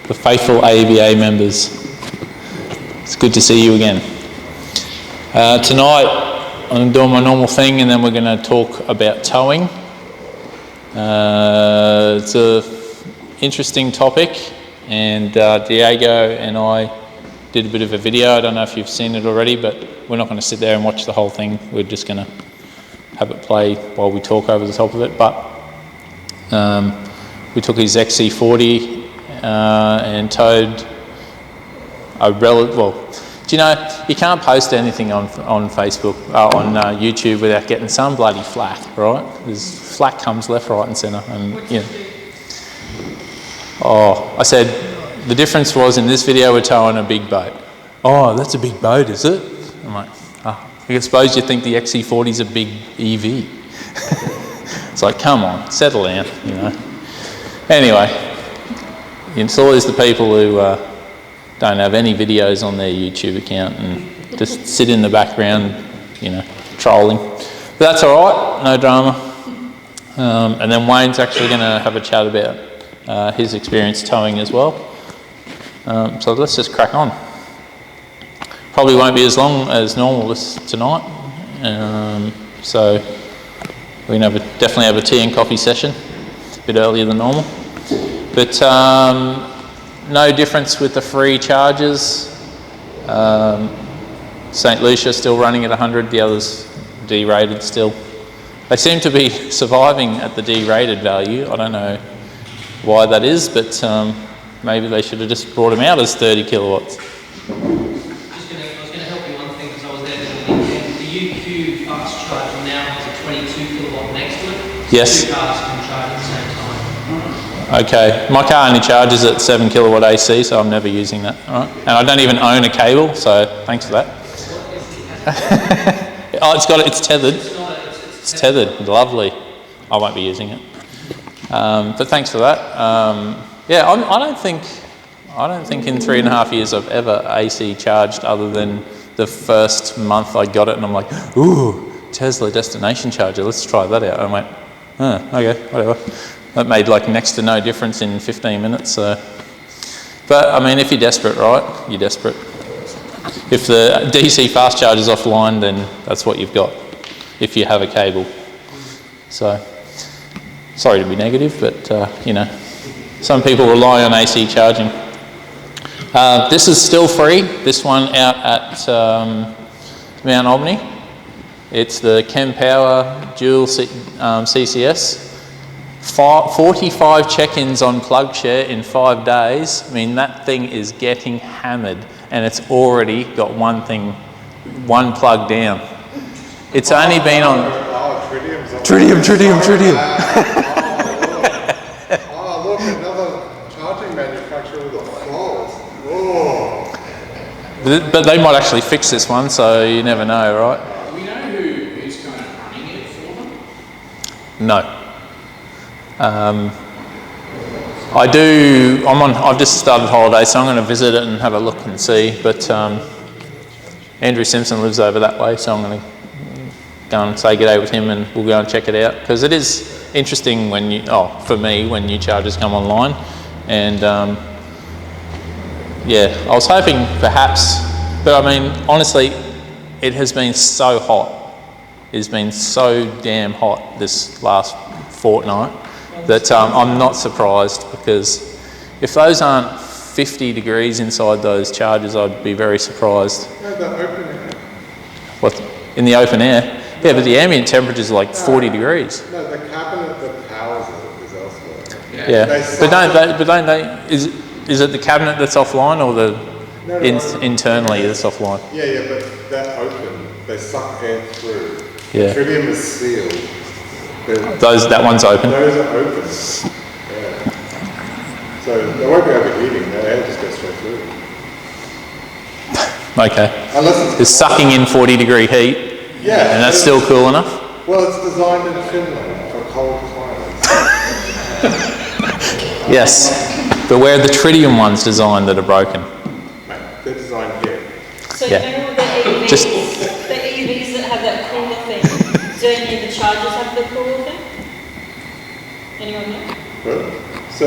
the faithful AEVA members. It's good to see you again. Tonight I'm doing my normal thing and then we're going to talk about towing. It's an interesting topic, and Diego and I did a bit of a video. I don't know if you've seen it already, but we're not going to sit there and watch the whole thing. We're just going to have it play while we talk over the top of it. But we took his XC40 and towed a well, do you know, you can't post anything on Facebook, on YouTube without getting some bloody flack, right? There's flack comes left, right and centre. And, you know. Oh, I said, the difference was in this video we're towing a big boat. Oh, that's a big boat, is it? I'm like, oh, I suppose you think the XC40 is a big EV. It's like, come on, settle down, you know. Anyway, it's always the people who don't have any videos on their YouTube account and just sit in the background, you know, trolling. But that's all right, no drama. And then Wayne's actually going to have a chat about his experience towing as well. So let's just crack on. Probably won't be as long as normal tonight. So we're going to definitely have a tea and coffee session, a bit earlier than normal. But no difference with the free charges. St. Lucia still running at 100, the others D-rated still. They seem to be surviving at the D-rated value. I don't know why that is, but maybe they should have just brought them out as 30 kilowatts. I was going to help you one thing because I was there the weekend. The UQ fast charger now has a 22 kilowatt next to it. Yes. Two cars can charge at the same time. Okay, my car only charges at 7 kilowatt AC, so I'm never using that. All right. And I don't even own a cable, so thanks for that. Oh, it's tethered. It's tethered. Lovely. I won't be using it. But thanks for that. Yeah, I don't think in 3.5 years I've ever AC charged other than the first month I got it, and I'm like, ooh, Tesla destination charger. Let's try that out. And I went, oh, okay, whatever. That made like next to no difference in 15 minutes. So, but I mean, if you're desperate, right? You're desperate. If the DC fast charge is offline, then that's what you've got. If you have a cable. So, sorry to be negative, but you know, some people rely on AC charging. This is still free. This one out at Mount Albany. It's the Chem Power Dual CCS. 45 check-ins on PlugShare in 5 days. I mean, that thing is getting hammered, and it's already got one plug down. It's only been on... Tritium. Oh, look, another charging manufacturer with a flaws. Oh. But they might actually fix this one, so you never know, right? Do we know who's kind of running it for them? No. I've just started holiday, so I'm going to visit it and have a look and see, but Andrew Simpson lives over that way, so I'm going to go and say g'day with him and we'll go and check it out, because it is interesting for me, when new chargers come online. And yeah, I was hoping perhaps, but I mean, honestly, it has been so hot. It's been so damn hot this last fortnight that I'm not surprised, because if those aren't 50 degrees inside those chargers, I'd be very surprised. No, the open air. What? In the open air? Yeah, but the ambient temperature is like 40 degrees. No, the cabinet that powers it is elsewhere. Yeah, but don't they? Is it the cabinet that's offline, or the internally that's offline? Yeah, but they're open. They suck air through. Yeah. The tritium is sealed. That one's open. Those are open. Yeah. So they won't be overheating. The air just goes straight through. Okay. Unless it's sucking in 40-degree heat. Yeah. And that's still cool enough? Well, it's designed in Finland for cold climates. Yes. But where are the tritium ones designed that are broken? They're designed here. So you know the AEVs, the AEVs that have that cooler thing, do any of the chargers have the cooler thing? Anyone know? Good. So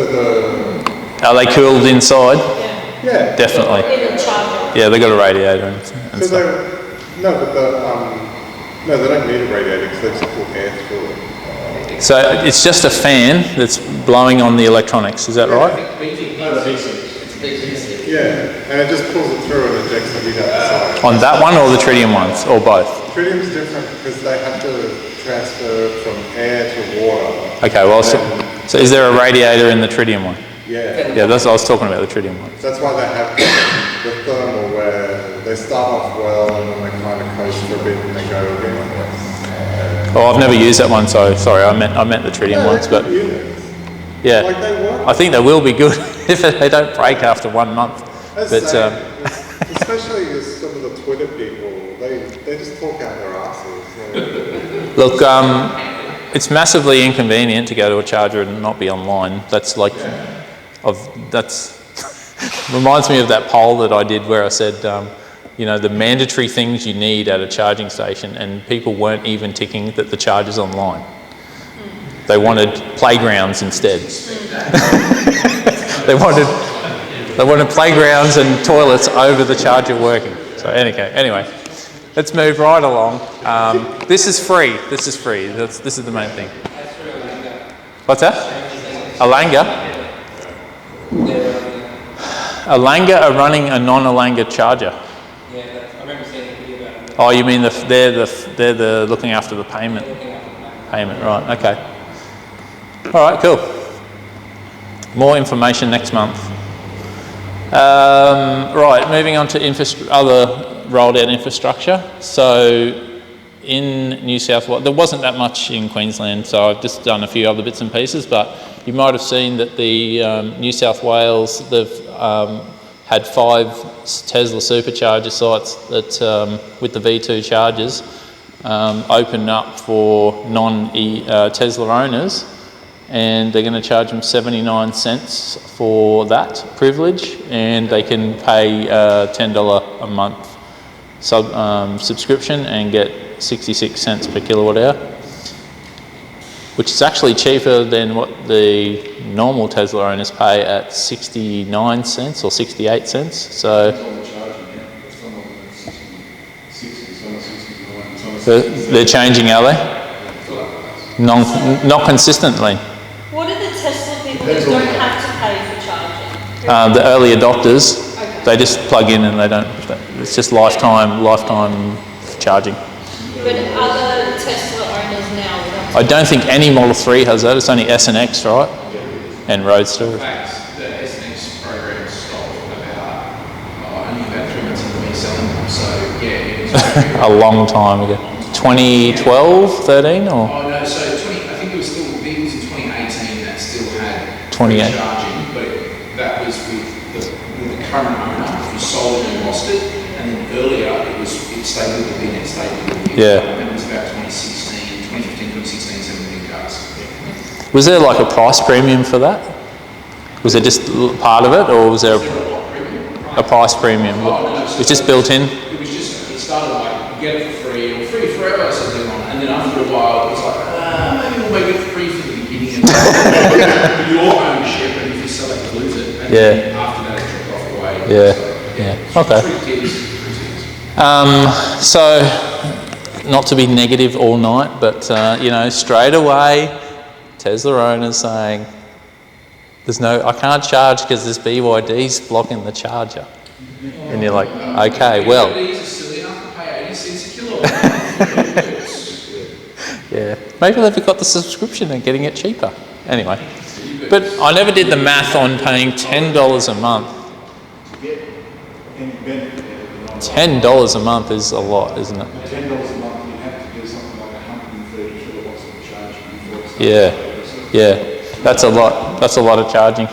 Are they cooled inside? Yeah. Definitely. In the charger. Yeah, they've got a radiator and So stuff. no, they don't need a radiator because they just put air through it. So it's just a fan that's blowing on the electronics, is that right? Yeah, and it just pulls it through and ejects the heat out the side. On that one or the tritium ones, or both? Tritium's different because they have to transfer from air to water. Okay, well, so is there a radiator in the tritium one? Yeah. Yeah, that's I was talking about the tritium one. That's why they have the thermal where they start off well and then they kind of coast for a bit and they go again. Oh, I've never used that one, so sorry, I meant the tritium ones, but yeah, Like they work. I think they will be good if they don't break after 1 month. That's But especially as some of the Twitter people, they just talk out their asses. look, it's massively inconvenient to go to a charger and not be online. That's like, that's reminds me of that poll that I did where I said, you know, the mandatory things you need at a charging station, and people weren't even ticking that the charger's online. They wanted playgrounds instead. They wanted playgrounds and toilets over the charger working. So anyway, let's move right along. This is free. This is free. This is the main thing. What's that? Alanga? Alanga are running a non-Alanga charger. Yeah, I remember seeing a video about it. Oh, you mean they're the looking after the payment? Payment, right? Okay. All right, cool. More information next month. Right, moving on to other rolled out infrastructure. So in New South Wales, there wasn't that much in Queensland, so I've just done a few other bits and pieces, but you might have seen that the New South Wales, they've had 5 Tesla supercharger sites that with the V2 chargers open up for non-Tesla owners, and they're going to charge them 79 cents for that privilege, and they can pay $10 a month subscription and get 66 cents per kilowatt hour, which is actually cheaper than what the normal Tesla owners pay at 69 cents or 68 cents. So they're changing, are they? Not consistently. What are the Tesla people that don't have to pay for charging? The early adopters, they just plug in and they don't. It's just lifetime charging. But other Tesla owners now, I don't think any Model 3 has that. It's only S and X, right? And Roadster. In fact, the SNX program stopped only about 3 months into me selling them. So yeah, it was A long time ago. 2012, 13, or? Oh no, so I think it was still vehicles in 2018 that still had 28. charging, but that was with the current owner who sold it and lost it, and then earlier it stayed with the bin, it stayed with the bin. Yeah. And it was about 2015, 2016, 17 cars. Was there like a price premium for that? Was it just part of it, or was there a price premium? It was just built in? It was just, it started like, you get it for free, or free forever, says everyone, and then after a while it was like, maybe we'll make it free for the beginning of your ownership, and if you sell it, you lose it. And then after that, it dropped off away. Yeah. So, Yeah. Okay. Pretty easy. So, not to be negative all night, but you know, straight away, Tesla owners saying, I can't charge because this BYD's blocking the charger. And you're like, okay, well. BYDs are silly enough to pay 80 cents a kilowatt. Yeah, maybe they've got the subscription and getting it cheaper. Anyway, but I never did the math on paying $10 a month. $10 a month is a lot, isn't it? $10 a month, you have to do something like 130 kilowatts of charge before it's Yeah, that's a lot. That's a lot of charging.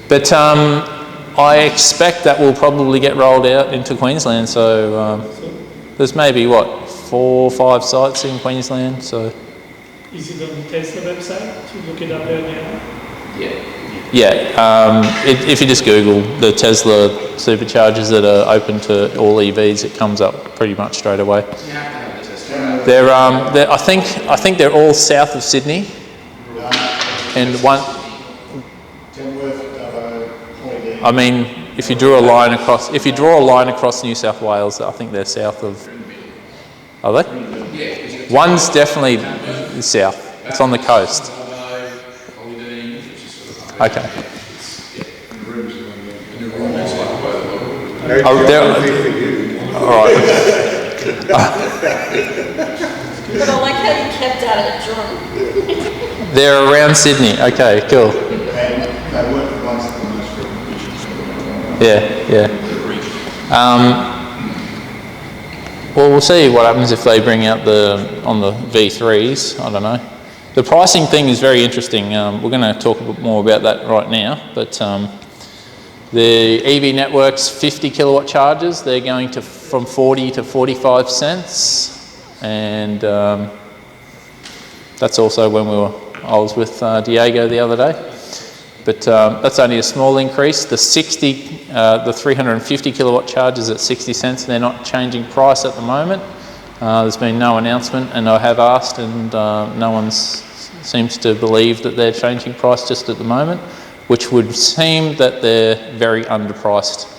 But I expect that will probably get rolled out into Queensland. So there's maybe 4 or 5 sites in Queensland. So Is it on the Tesla website to look it up there now? yeah, if you just Google the Tesla superchargers that are open to all EVs, it comes up pretty much straight away. They're I think they're all south of Sydney, and one. Tamworth, Dubbo, I mean, if you draw a line across New South Wales, I think they're south of. Are they? One's definitely south. It's on the coast. Okay. Oh, all right. But I like how you kept at it, John. They're around Sydney. Okay, cool. Yeah. Well, we'll see what happens if they bring out on the V3s. I don't know. The pricing thing is very interesting. We're going to talk a bit more about that right now. But the EV network's 50 kilowatt chargers, they're going from 40 to 45 cents. And that's also when I was with Diego the other day. But that's only a small increase. The 350 kilowatt chargers at 60 cents, they're not changing price at the moment. There's been no announcement, and I have asked, and no one seems to believe that they're changing price just at the moment, which would seem that they're very underpriced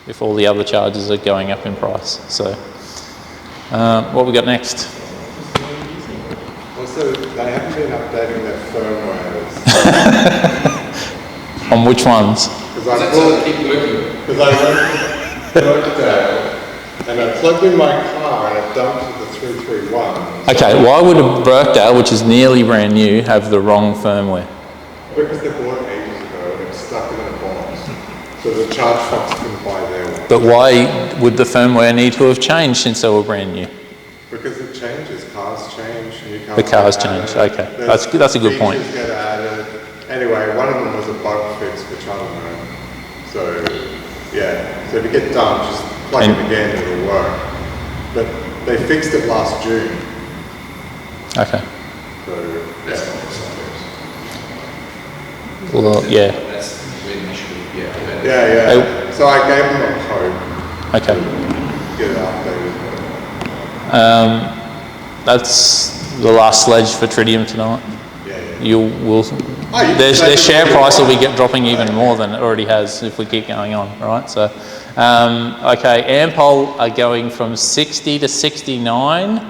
if all the other chargers are going up in price. So, what we got next? Also, they haven't been updating their firmwares. On which ones? Because I went to Birkdale and I plugged in my car and I dumped the 331. Okay, why would a Birkdale, which is nearly brand new, have the wrong firmware? Because they bought it ages ago and it was stuck in a box. So the charge fox couldn't buy their one. But why would the firmware need to have changed since they were brand new? Because it changes. Cars change. New cars The cars get change. added. Okay, that's a good point. Features get added. Anyway, one of them was a bug fix, which I don't know. So, yeah. So if you get done, just plug it again, it'll work. But they fixed it last June. Okay. So, yeah. Well, yeah. Yeah. So I gave them a code. Okay. Get it updated. That's the last sledge for Tritium tonight. Their share price will be dropping even more than it already has if we keep going on, right? So, okay, Ampol are going from 60 to 69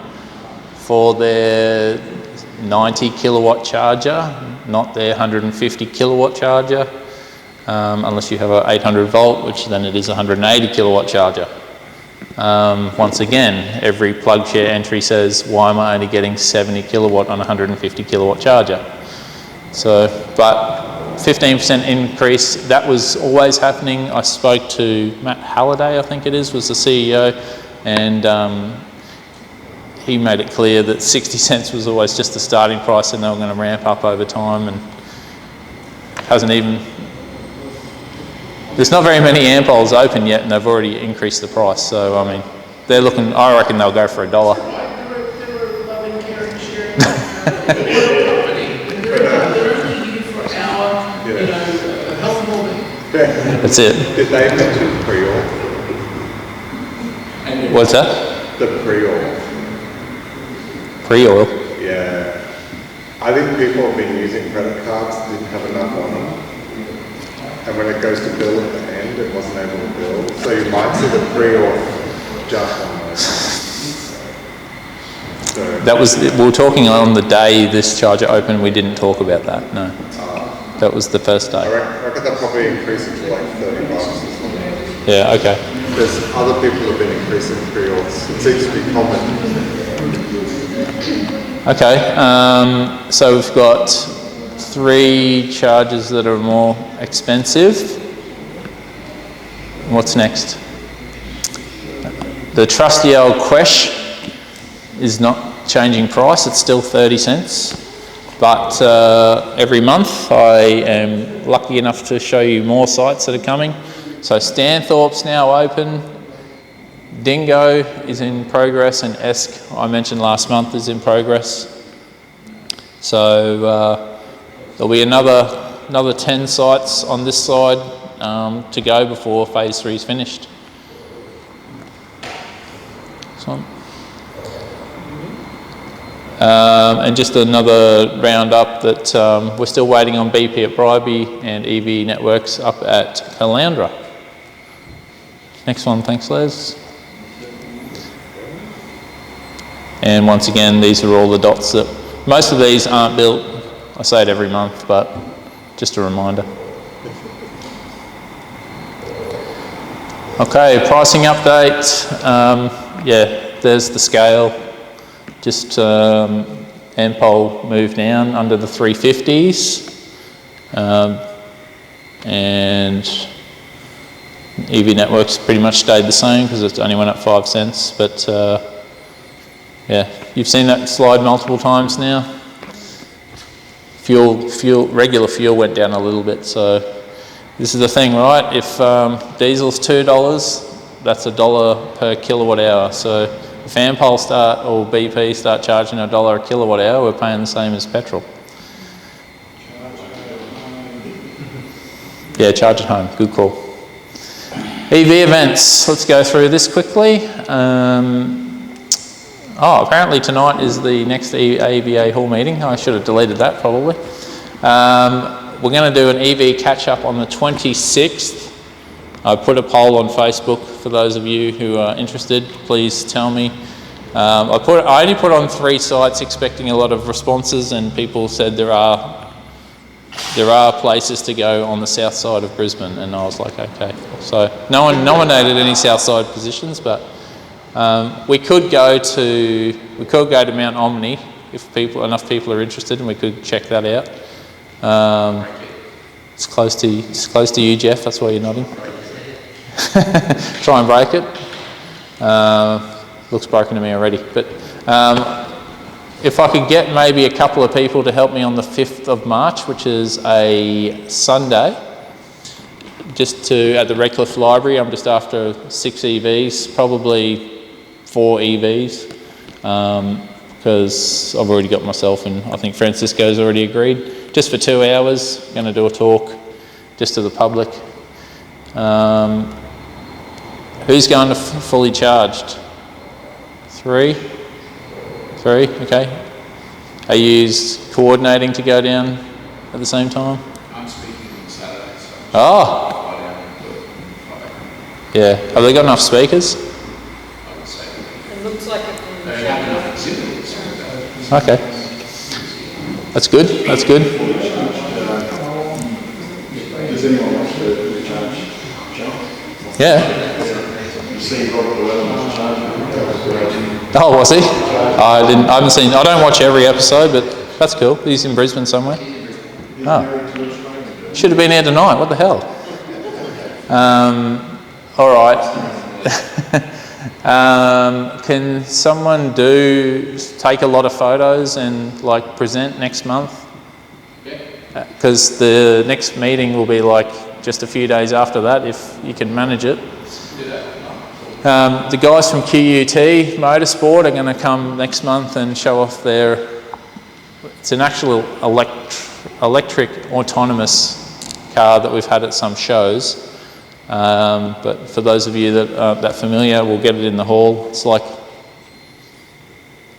for their 90 kilowatt charger, not their 150 kilowatt charger, unless you have an 800 volt, which then it is a 180 kilowatt charger. Once again, every plug share entry says, why am I only getting 70 kilowatt on a 150 kilowatt charger? So, but 15% increase, that was always happening. I spoke to Matt Halliday, I think it is, was the CEO, and he made it clear that 60 cents was always just the starting price and they were going to ramp up over time, and hasn't even... There's not very many Ampols open yet and they've already increased the price, so I mean, they're looking, I reckon they'll go for $1. That's it. Did they mention pre-oil? What's that? The pre-oil. Pre-oil? Yeah. I think people have been using credit cards, didn't have enough on them. And when it goes to bill at the end, it wasn't able to bill. So you might see the pre-oil jump on those. So That was, we were talking on the day this charger opened, we didn't talk about that, no. That was the first I day. reckon they'll probably increase it to like $30 or something. Yeah, okay. There's other people have been increasing pre-oils. It seems to be common. Okay, so we've got 3 chargers that are more expensive. What's next? The trusty old Quesh is not changing price, it's still 30 cents. But every month I am lucky enough to show you more sites that are coming. So Stanthorpe's now open, Dingo is in progress, and Esk, I mentioned last month, is in progress. So there'll be another 10 sites on this side to go before phase 3 is finished. And just another roundup that we're still waiting on BP at Bribie and EV Networks up at Caloundra. Next one, thanks Les. And once again, these are all the dots that, most of these aren't built. I say it every month, but just a reminder. Okay, pricing update. Yeah, there's the scale. Just Ampol moved down under the 350s. And EV Networks pretty much stayed the same because it only went up 5 cents. But yeah, you've seen that slide multiple times now. Regular fuel went down a little bit, so this is the thing, right? If diesel's $2, that's $1 per kilowatt hour. So if Ampol or BP start charging $1 a kilowatt hour, we're paying the same as petrol. Yeah, charge at home, good call. EV events, let's go through this quickly. Apparently tonight is the next AEVA hall meeting. I should have deleted that probably. We're going to do an EV catch-up on the 26th. I put a poll on Facebook for those of you who are interested. Please tell me. I only put on 3 sites expecting a lot of responses, and people said there are places to go on the south side of Brisbane, and I was like, okay. So no one nominated any south side positions, but we could go to Mount Omni if enough people are interested, and we could check that out. It's close to you, Jeff. That's why you're nodding. Try and break it. Looks broken to me already. But if I could get maybe a couple of people to help me on the 5th of March, which is a Sunday, just at the Redcliffe Library. I'm just after 6 EVs, probably 4 EVs, because I've already got myself, and I think Francisco's already agreed. Just for 2 hours, going to do a talk just to the public. Who's going to fully charged? 3? 3, okay. Are you coordinating to go down at the same time? I'm speaking on Saturday, so Oh! Yeah, have they got enough speakers? I would say It looks like it. they have enough exhibitors. Okay. That's good, that's good. Does anyone want to charge John? Yeah. You've seen Robert Llewellyn's charging. Oh, was he? I don't watch every episode, but that's cool. He's in Brisbane somewhere. Oh. Should have been here tonight, what the hell? All right. Can someone take a lot of photos and present next month? Because the next meeting will be just a few days after that, if you can manage it. The guys from QUT Motorsport are going to come next month and show off it's an actual electric autonomous car that we've had at some shows. But for those of you that aren't that familiar, we'll get it in the hall. It's like a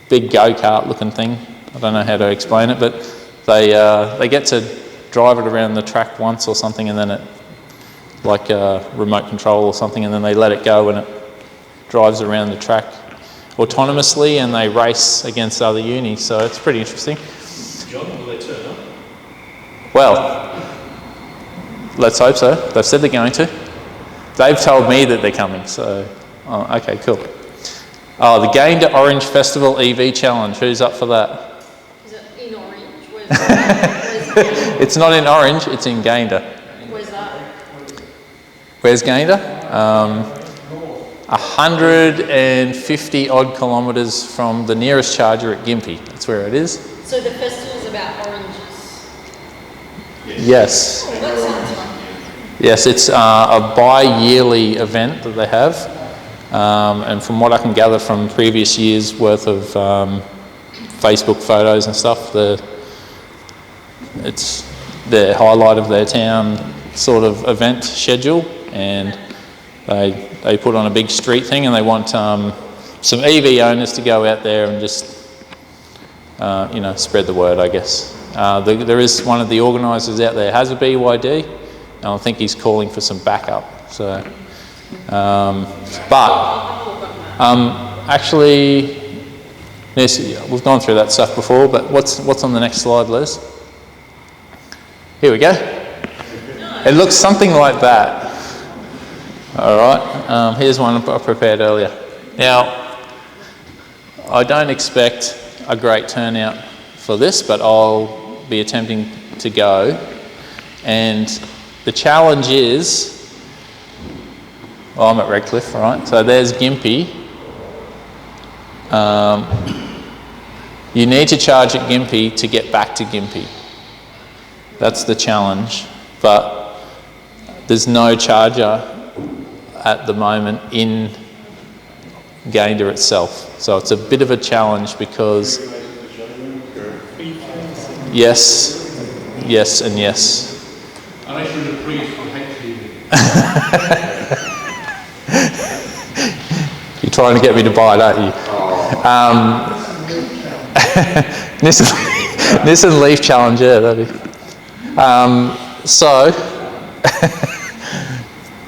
big go-kart looking thing. I don't know how to explain it, but they get to drive it around the track once or something, and then it, remote control or something, and then they let it go and it drives around the track autonomously, and they race against other unis, so it's pretty interesting. John, will they turn up? Well, let's hope so. They've said they're going to. They've told me that they're coming, so okay, cool. The Gayndah Orange Festival EV Challenge. Who's up for that? Is it in Orange? Where's that? It's not in Orange, it's in Gayndah. Where's that? Where's Gayndah? 150 odd kilometres from the nearest charger at Gympie. That's where it is. So the festival's about oranges? Yes. Oh, that sounds fun. Yes, it's a bi-yearly event that they have. And from what I can gather from previous years' worth of Facebook photos and stuff, it's the highlight of their town sort of event schedule, and they put on a big street thing, and they want some EV owners to go out there and just you know, spread the word, I guess. There is one of the organisers out there has a BYD, and I think he's calling for some backup. So, actually, yes, we've gone through that stuff before, but what's on the next slide, Les? Here we go. It looks something like that. All right, here's one I prepared earlier. Now, I don't expect a great turnout for this, but I'll be attempting to go. And the challenge is, well, I'm at Redcliffe, right? So there's Gympie. You need to charge at Gympie to get back to Gympie. That's the challenge. But there's no charger at the moment in Gayndah itself. So it's a bit of a challenge because yes, yes and yes. Unless you're in a priest for HTV. You're trying to get me to buy it, aren't you? Nissan Leaf Challenge, yeah, that'd be. So,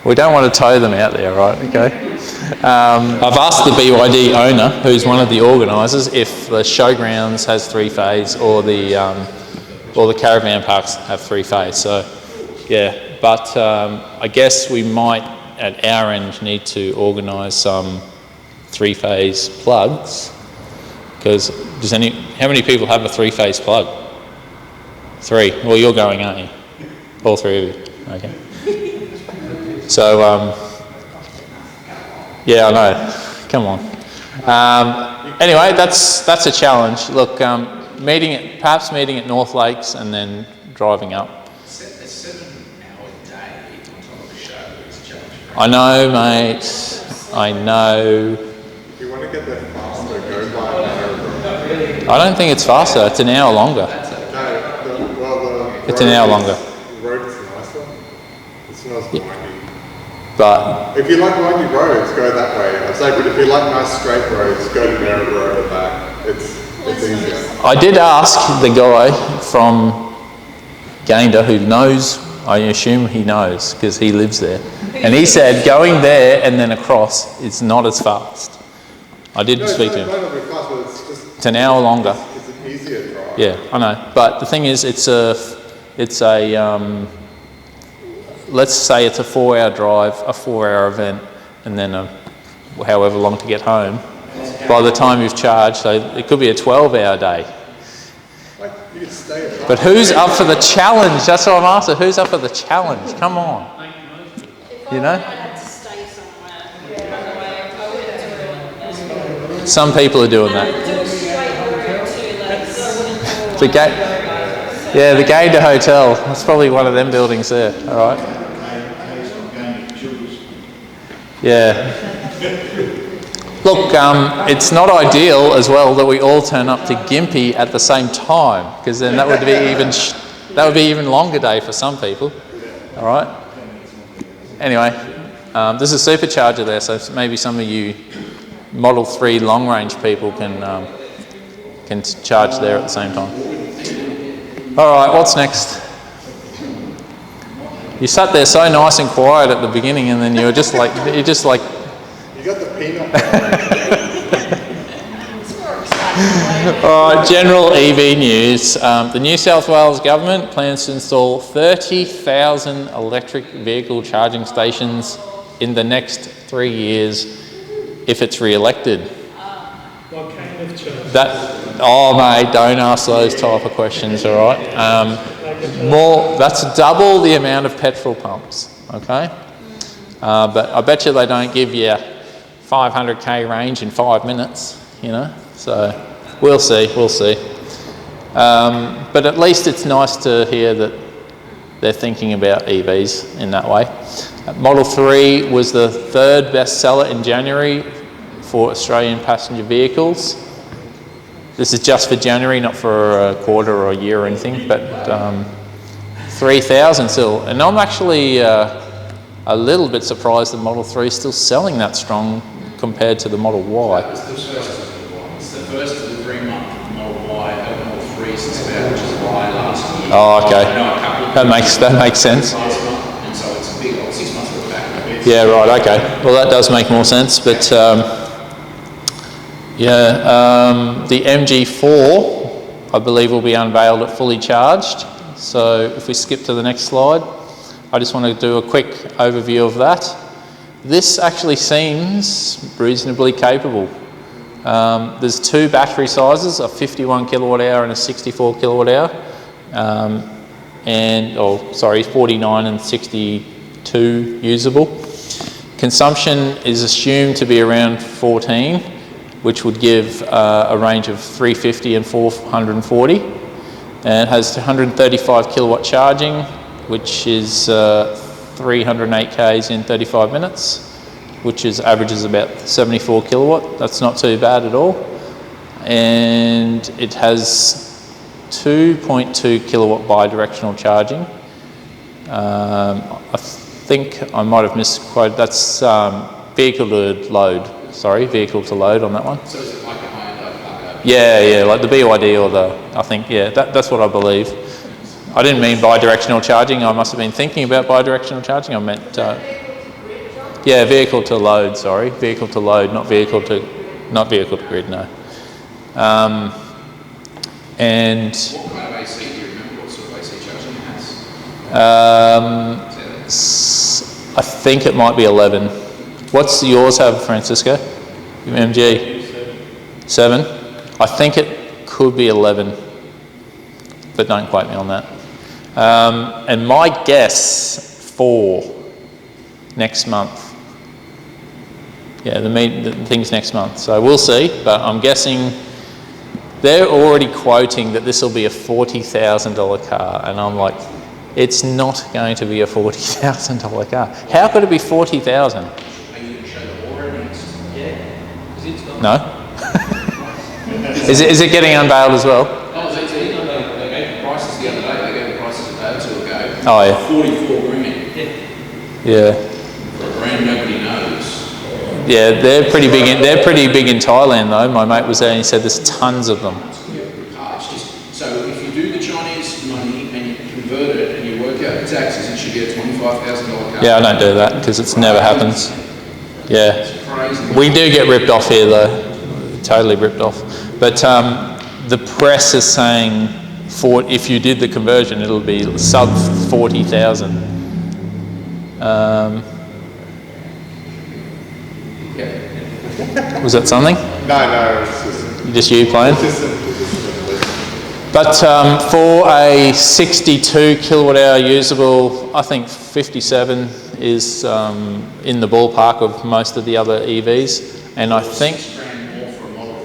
we don't want to tow them out there, right? Okay. I've asked the BYD owner, who's one of the organisers, if the showgrounds has 3-phase or the caravan parks have 3-phase. So, yeah, but I guess we might at our end need to organise some 3-phase plugs, because how many people have a 3-phase plug? 3. Well, you're going, aren't you? All 3 of you. Okay. So, yeah, I know. Come on. Anyway, that's a challenge. Look, perhaps meeting at North Lakes and then driving up. A 7-hour day on top of the show is a challenge. I know, mate. I know. If you want to get there faster, go by Narrow Road. I don't think it's faster. It's an hour longer. It's an hour longer. The road is nicer. It's not as windy. But if you like windy roads, go that way. I'd say, but if you like nice straight roads, go to Narrow Road and back. It's easier. I did ask the guy from Gayndah who knows, I assume he knows because he lives there, and he said going there and then across is not as fast. I did speak to him. Not be fast, but it's an hour longer. It's an easier drive. Yeah, I know. But the thing is, it's a let's say it's a 4-hour drive, a 4-hour event, and then however long to get home. By the time you've charged, so it could be a 12-hour day. Like, you could stay at But who's up for the challenge? That's what I'm after. Who's up for the challenge? Come on. You know? Some people are doing that. The Gayndah Hotel. That's probably one of them buildings there. All right. Yeah. Look, it's not ideal as well that we all turn up to Gympie at the same time, because then that would be even longer day for some people. All right. Anyway, there's a supercharger there, so maybe some of you Model 3 long-range people can charge there at the same time. All right, what's next? You sat there so nice and quiet at the beginning, and then you're just like. You got the peanut. All right, general EV news. The New South Wales government plans to install 30,000 electric vehicle charging stations in the next 3 years if it's re-elected. What kind of charge? Oh mate, don't ask those type of questions, all right? That's double the amount of petrol pumps, okay? But I bet you they don't give you 500k range in 5 minutes, you know? So we'll see. But at least it's nice to hear that they're thinking about EVs in that way. Model 3 was the 3rd best seller in January for Australian passenger vehicles. This is just for January, not for a quarter or a year or anything, but 3,000 still. And I'm actually a little bit surprised the Model 3 is still selling that strong compared to the Model Y. It's the first of the 3-month Model Y since about July last year. Oh, okay. I know a couple of That makes sense. last month, and so it's a big old 6 months of back. Yeah, right, okay. Well, that does make more sense, but the MG4, I believe, will be unveiled at fully charged. So if we skip to the next slide, I just want to do a quick overview of that. This actually seems reasonably capable. There's two battery sizes, a 51 kilowatt hour and a 64 kilowatt hour, 49 and 62 usable. Consumption is assumed to be around 14, which would give a range of 350 and 440. And it has 135 kilowatt charging, which is 308 Ks in 35 minutes, which averages about 74 kilowatt. That's not too bad at all. And it has 2.2 kilowatt bi-directional charging. I think I might have misquoted. That's vehicle to load. Sorry, vehicle to load on that one. So is it like a high-end plug? Yeah, like the BYD or I think, yeah, that's what I believe. I didn't mean bi-directional charging. I must have been thinking about bi-directional charging. I meant, vehicle to load, sorry. Vehicle to load, not vehicle to grid, no. And What kind of AC do you remember? What sort of AC charging it has? I think it might be 11. What's yours have, Francisco? MG? 7? I think it could be 11, but don't quote me on that. And my guess for next month. Yeah, the thing's next month, so we'll see, but I'm guessing they're already quoting that this will be a $40,000 car, and I'm like, it's not going to be a $40,000 car. How could it be 40,000? Are you going to show the order next? Yeah. Because it's got. No? Is it getting unveiled as well? Oh, they gave the prices the other day. They gave the prices a day or two ago. Oh, yeah. 44 grand. Yeah. For a brand nobody knows. Yeah, they're pretty big in Thailand though. My mate was there and he said there's tons of them. So if you do the Chinese money and you convert it and you work out the taxes, it should be a $25,000 car. Yeah, I don't do that because it's never happens. Yeah. It's crazy. We do get ripped off here though. Totally ripped off. But the press is saying if you did the conversion, it'll be sub 40,000. Was that something? No, it's Just you playing? But for a 62 kilowatt hour usable, I think 57 is in the ballpark of most of the other EVs. And I think $6 grand more for a Model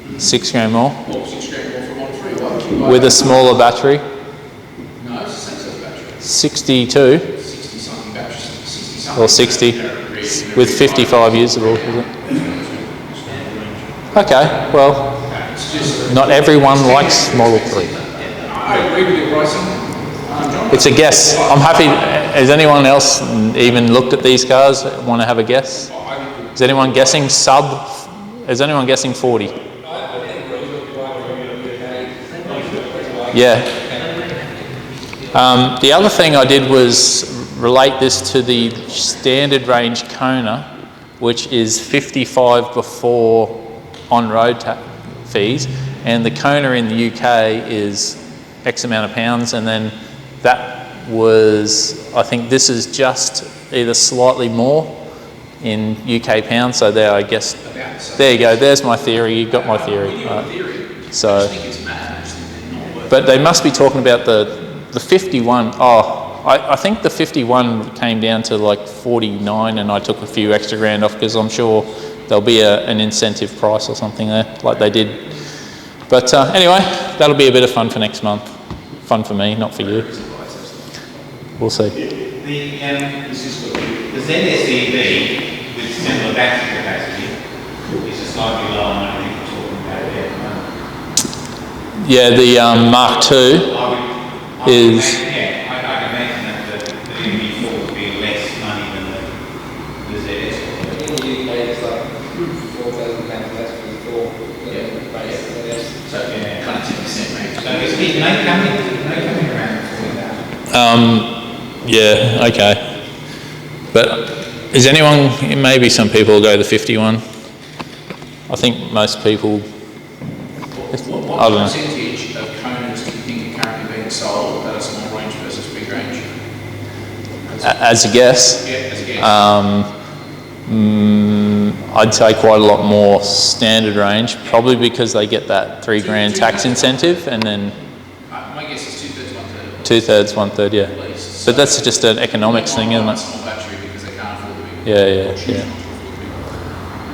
3. 6 grand more. Or $6 grand more for a Model 3. Why would you buy With a that? smaller battery. No, it's the same size battery. 62 60 something battery. 60 something. or 60 with 55 usable, is it? Okay, well, not everyone likes Model 3. I agree with your pricing, John. It's a guess. I'm happy. Has anyone else even looked at these cars? Want to have a guess? Is anyone guessing Is anyone guessing 40? Yeah. The other thing I did was relate this to the standard range Kona, which is 55 before on-road fees, and the Kona in the UK is X amount of pounds, and then that was, I think this is just either slightly more in UK pounds, so there I guess, there you go, there's my theory, you got my theory. Right. So, but they must be talking about the 51, I think the 51 came down to like 49 and I took a few extra grand off because I'm sure there'll be an incentive price or something there, like they did. But anyway, that'll be a bit of fun for next month. Fun for me, not for you. We'll see. The ZSEV with similar battery capacity is just slightly lower than I think we're talking about it at the moment. Yeah, the Mark II is... I'd imagine that the MG4 would be less money than the ZS. In the UK, it's like £4,000 less for the four. So, yeah, kind of 10% maybe. So it's no coming around 40,000. Yeah, okay. But is anyone, maybe some people will go the 51. I think most people, What I don't know. percentage of Konans do you think are currently being sold at a small range versus big range? As a guess, Yeah, as a guess. I'd say quite a lot more standard range, probably because they get that $3,000 tax incentive, and then My guess is 2/3, 1/3. 2/3, 1/3, yeah. At least. But that's just an economics thing, isn't it? Small battery because they can't afford the big.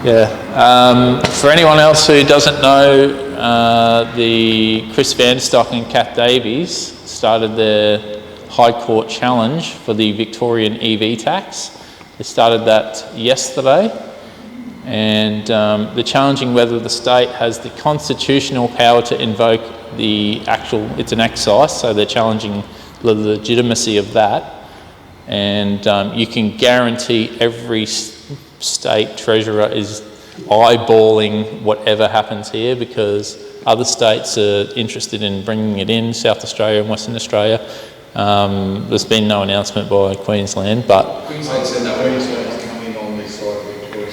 Yeah. For anyone else who doesn't know, the Chris Vanderstock and Kath Davies started their High Court challenge for the Victorian EV tax. They started that yesterday, and they're challenging whether the state has the constitutional power to invoke it's an excise, so they're challenging the legitimacy of that. And you can guarantee every state treasurer is eyeballing whatever happens here, because other states are interested in bringing it in, South Australia and Western Australia. There's been no announcement by Queensland, but Queensland said that Queensland's coming on this side of Victoria.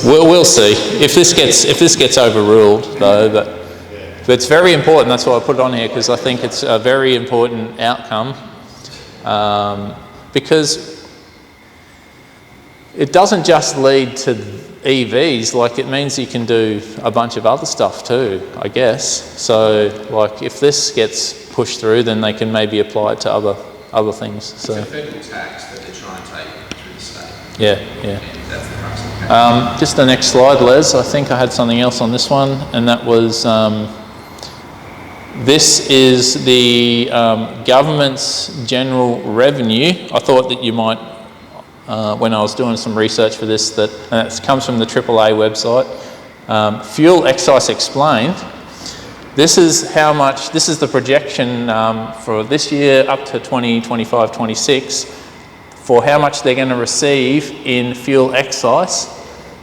we'll see if this gets overruled, though. But it's very important. That's why I put it on here, because I think it's a very important outcome, because it doesn't just lead to EVs, like it means you can do a bunch of other stuff too, I guess. So like if this gets pushed through, then they can maybe apply it to other things. So it's a federal tax that they're trying to take through the state. yeah. And that's the crux of the case. Just the next slide, Les. I think I had something else on this one, and that was this is the government's general revenue. I thought that you might, when I was doing some research for this, and it comes from the AAA website, Fuel Excise Explained. This is the projection for this year up to 2025, 26, for how much they're going to receive in fuel excise.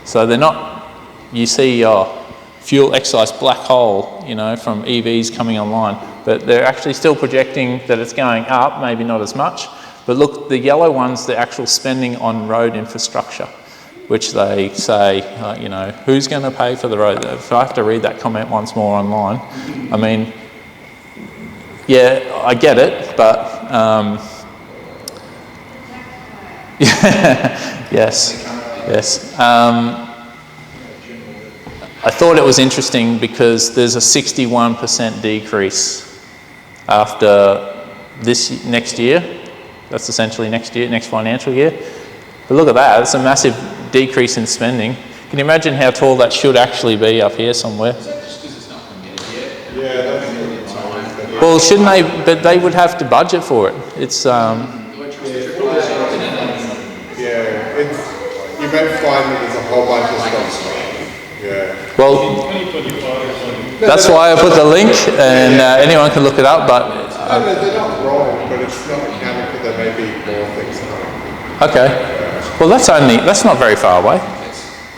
So they're not, you see fuel excise black hole, from EVs coming online, but they're actually still projecting that it's going up, maybe not as much. But look, the yellow one's the actual spending on road infrastructure, which they say, who's going to pay for the road? If I have to read that comment once more online, I mean, yeah, I get it, but yes. I thought it was interesting because there's a 61% decrease after this next year. That's essentially next financial year. But look at that, it's a massive decrease in spending. Can you imagine how tall that should actually be up here somewhere? Is that just because it's not committed yet? Yeah, that's the time. Well, shouldn't they, but they would have to budget for it. It's, You may find that there's a whole bunch of stuff. Yeah. well, that's why I put the link, and anyone can look it up, but No, they're not wrong, but it's not accounting for there may be more things coming. okay. Well, that's not very far away,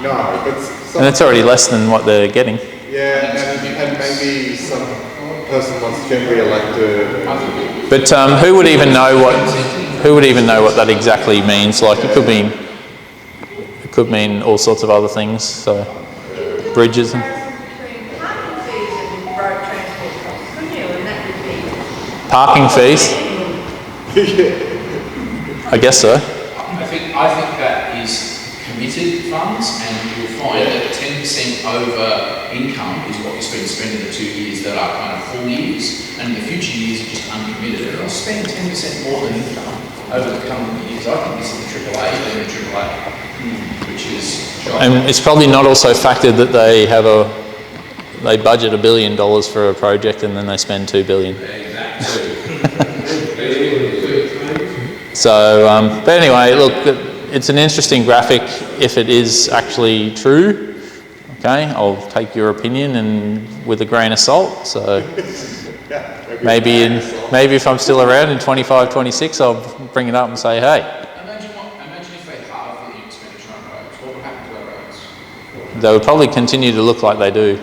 No, but and it's already less than what they're getting. yeah, and maybe some person wants to get re-elected. But who would even know what that exactly means? Like it could mean all sorts of other things. So bridges. Parking fees. I guess so. I think that is committed funds, and you'll find that 10% over income is what you're spending the 2 years that are kind of full years, and the future years are just uncommitted. And I'll spend 10% more than income over the coming years. I think this is the AAA, which is shocking. And it's probably not also factored that they budget $1 billion for a project and then they spend $2 billion. So, but anyway, look, it's an interesting graphic if it is actually true. Okay, I'll take your opinion and with a grain of salt. So maybe if I'm still around in 25, 26, I'll bring it up and say, hey. Imagine if they halve the expenditure on they would probably continue to look like they do.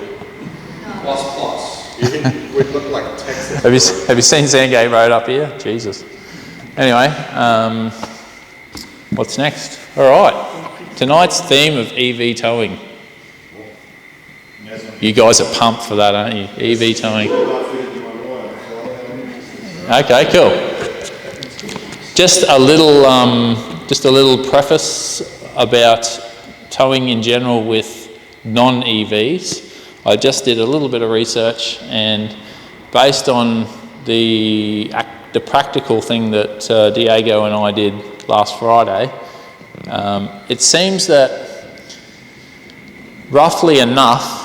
Plus. We'd look like Texas. Have you seen Sandgate Road up here? Jesus. Anyway, what's next? All right. Tonight's theme of EV towing. You guys are pumped for that, aren't you? EV towing. Okay, cool. Just a little preface about towing in general with non-EVs. I just did a little bit of research, and based on the practical thing that Diego and I did last Friday, it seems that roughly enough,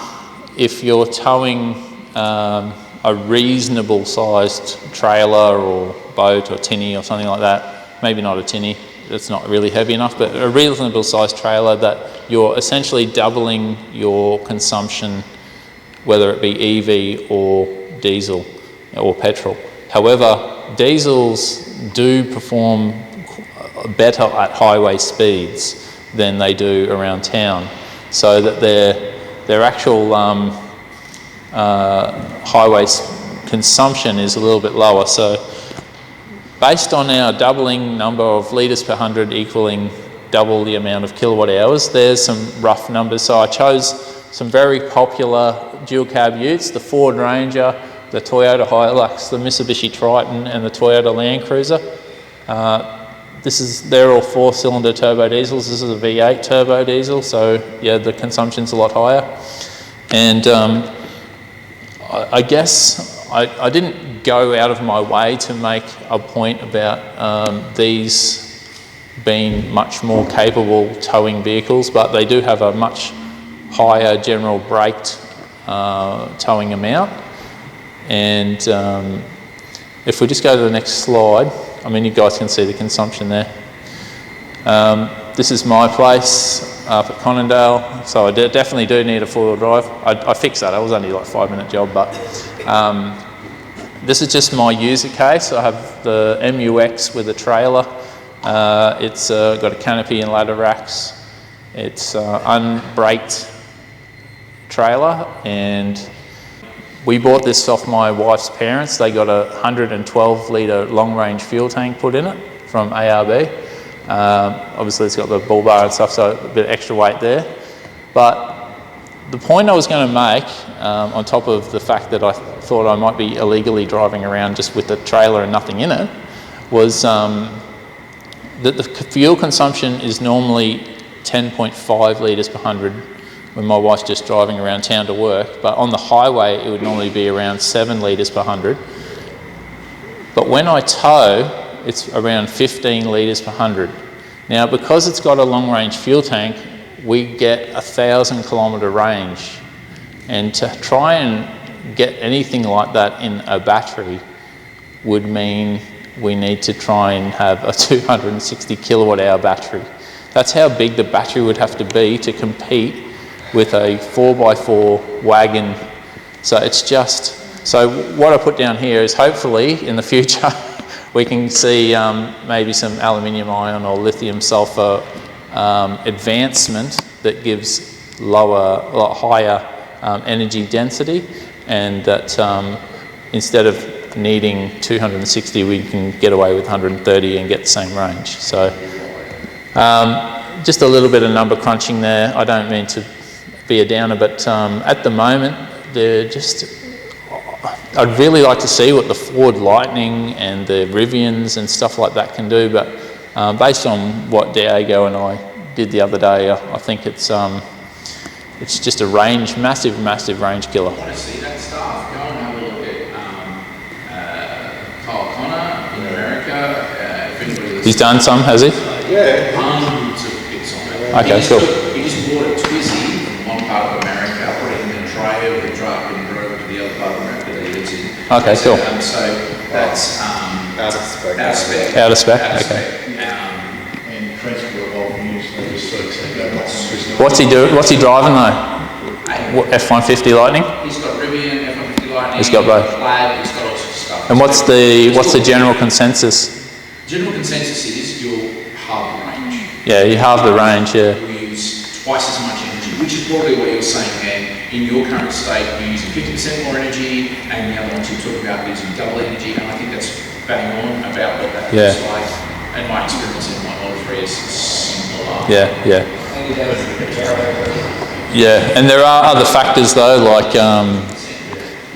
if you're towing a reasonable sized trailer or boat or tinny or something like that, maybe not a tinny, it's not really heavy enough, but a reasonable sized trailer, that you're essentially doubling your consumption, whether it be EV or diesel or petrol. However, diesels do perform better at highway speeds than they do around town, so that their actual highway consumption is a little bit lower. So based on our doubling number of litres per 100 equaling double the amount of kilowatt hours, there's some rough numbers. So I chose some very popular dual cab utes, the Ford Ranger, the Toyota Hilux, the Mitsubishi Triton and the Toyota Land Cruiser. They're all 4-cylinder turbo diesels. This is a V8 turbo diesel, so yeah, the consumption's a lot higher. And I guess I didn't go out of my way to make a point about these being much more capable towing vehicles, but they do have a much higher general braked towing amount. And if we just go to the next slide, I mean, you guys can see the consumption there. This is my place up at Conondale, so I definitely do need a four-wheel drive. I fixed that, it was only like a 5-minute job, but this is just my user case. I have the MUX with a trailer. It's got a canopy and ladder racks. It's unbraked trailer, and we bought this off my wife's parents. They got a 112 litre long range fuel tank put in it from ARB. Obviously it's got the bull bar and stuff, so a bit of extra weight there. But the point I was going to make, on top of the fact that I thought I might be illegally driving around just with the trailer and nothing in it, was that the fuel consumption is normally 10.5 litres per 100 when my wife's just driving around town to work, but on the highway it would normally be around 7 litres per 100. But when I tow, it's around 15 litres per 100. Now, because it's got a long range fuel tank, we get 1,000 kilometre range, and to try and get anything like that in a battery would mean we need to try and have a 260 kilowatt hour battery. That's how big the battery would have to be to compete with a 4x4 wagon. So it's just, so what I put down here is hopefully in the future we can see maybe some aluminium ion or lithium sulfur advancement that gives a lot higher energy density, and that instead of needing 260 we can get away with 130 and get the same range. So just a little bit of number crunching there. I don't mean to be a downer, but at the moment they're just, I'd really like to see what the Ford Lightning and the Rivians and stuff like that can do, but based on what Diego and I did the other day, I think it's just a massive range killer. I want to see that stuff. Go and have a look at Kyle Connor in America. He's done some, has he? Yeah. Hundreds of hits on it. Okay, cool. He just bought a Twizy from one part of America, put it in a tray of the truck and drove to the other part of America that he lives in. Okay, cool. So that's Out of spec. Out of spec, okay. And transport of news, they just sort of say, go back and What's he doing? What's he driving though? What, F-150 Lightning? He's got Rivian, F-150 Lightning. He's got both. Plaid, he's got all sorts of stuff. And what's the general consensus? General consensus is you'll halve the range. Yeah, you halve the range, yeah. You use twice as much energy which is probably what you're saying there. In your current state, you're using 50% more energy, and the other ones you're talking about using double energy, and I think that's bang on about what that looks like. And my experience in my Model 3 is similar. Yeah, and there are other factors though, like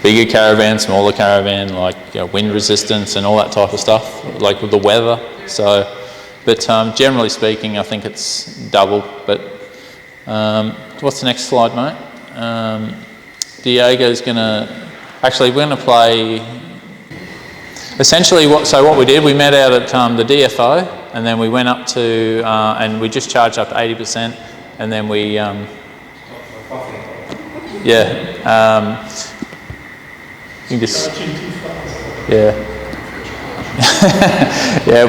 bigger caravan, smaller caravan, like wind resistance and all that type of stuff, like with the weather. So, but generally speaking, I think it's double. But what's the next slide, mate? Diego's gonna, actually we're gonna play, essentially what we did, we met out at the DFO, and then we went up to, and we just charged up to 80%, and then we, you just,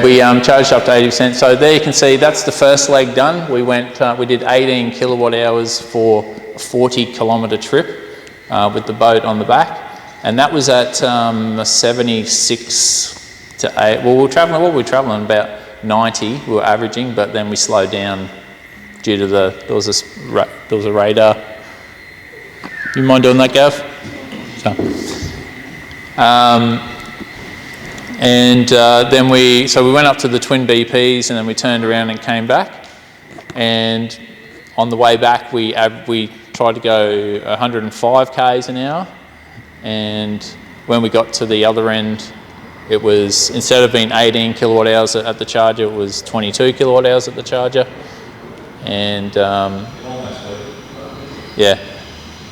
we charged up to 80%. So there you can see that's the first leg done. We went, we did 18 kilowatt hours for a 40-kilometre trip with the boat on the back, and that was at 76 to 8. Well, we were travelling about 90. We were averaging, but then we slowed down due to there was a radar. You mind doing that, Gav? Then we went up to the twin BPs, and then we turned around and came back. And on the way back, we tried to go 105 k's an hour. And when we got to the other end, it was, instead of being 18 kilowatt hours at the charger, it was 22 kilowatt hours at the charger. And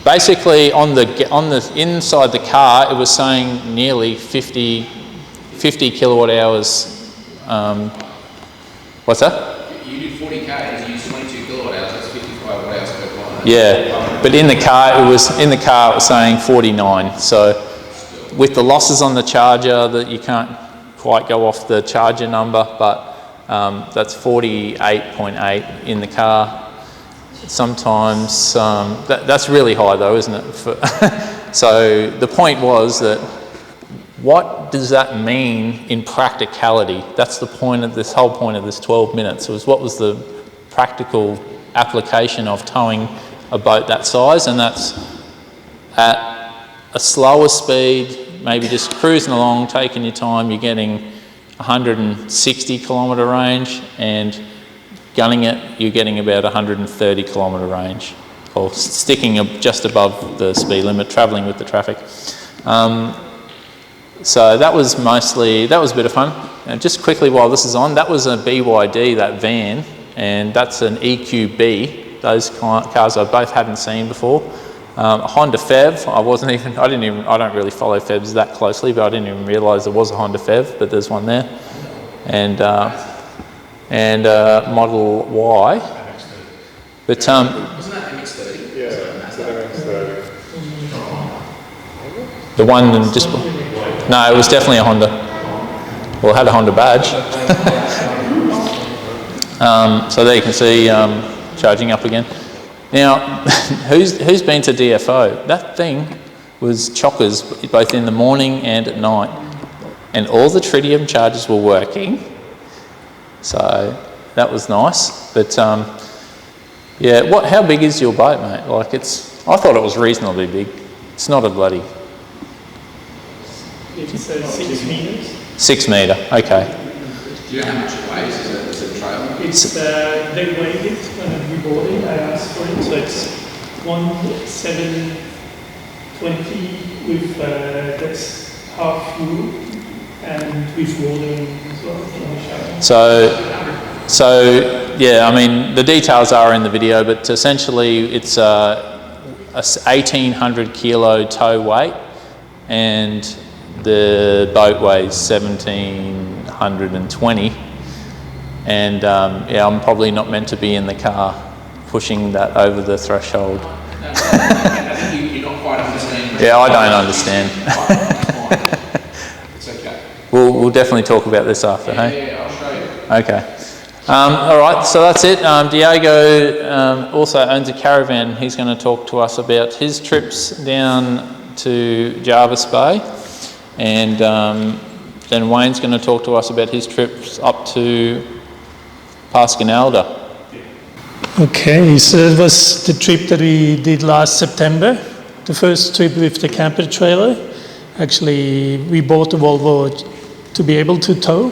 basically on the inside the car, it was saying nearly 50 kilowatt hours. What's that? You did 40 k's, you used 22 kilowatt hours. That's 55 watt hours per kilometre. Yeah, but in the car it was saying 49. So with the losses on the charger, that you can't quite go off the charger number, but that's 48.8 in the car. Sometimes that's really high though, isn't it? So the point was that, what does that mean in practicality? That's the point of this whole point of this 12 minutes, was what was the practical application of towing a boat that size, and that's at a slower speed, maybe just cruising along, taking your time, you're getting 160 kilometre range, and gunning it, you're getting about 130 kilometre range, or sticking just above the speed limit, travelling with the traffic. So that was a bit of fun. And just quickly while this is on, that was a BYD, that van, and that's an EQB. Those cars I both hadn't seen before. A Honda Fev, I don't really follow Fevs that closely, but I didn't even realise there was a Honda Fev, but there's one there. And Model Y. But wasn't that MX-30? Yeah, it's an MX-30. the one just, no, it was definitely a Honda. Well, it had a Honda badge. So there you can see charging up again. Now, who's been to DFO? That thing was chockers both in the morning and at night, and all the tritium chargers were working. So that was nice. But yeah, how big is your boat, mate? Like I thought it was reasonably big. It's not a bloody. It's 6 meters. 6 metre, okay. Do you know how much it weighs? Is it a trailer? They weighed it when we bought it. I asked for it, so it's 1720 with that's half fuel and with water as well in the shower. So yeah, I mean the details are in the video, but essentially it's a 1800 kilo tow weight, and the boat weighs 1720, and yeah, I'm probably not meant to be in the car pushing that over the threshold. I think you're not quite understanding. Yeah, I don't understand. It's okay. We'll definitely talk about this after, hey? Yeah, I'll show you. Okay. All right, so that's it. Diego also owns a caravan. He's going to talk to us about his trips down to Jarvis Bay, and then Wayne's going to talk to us about his trips up to Pascanalda. Okay, so that was the trip that we did last September. The first trip with the camper trailer. Actually, we bought a Volvo to be able to tow.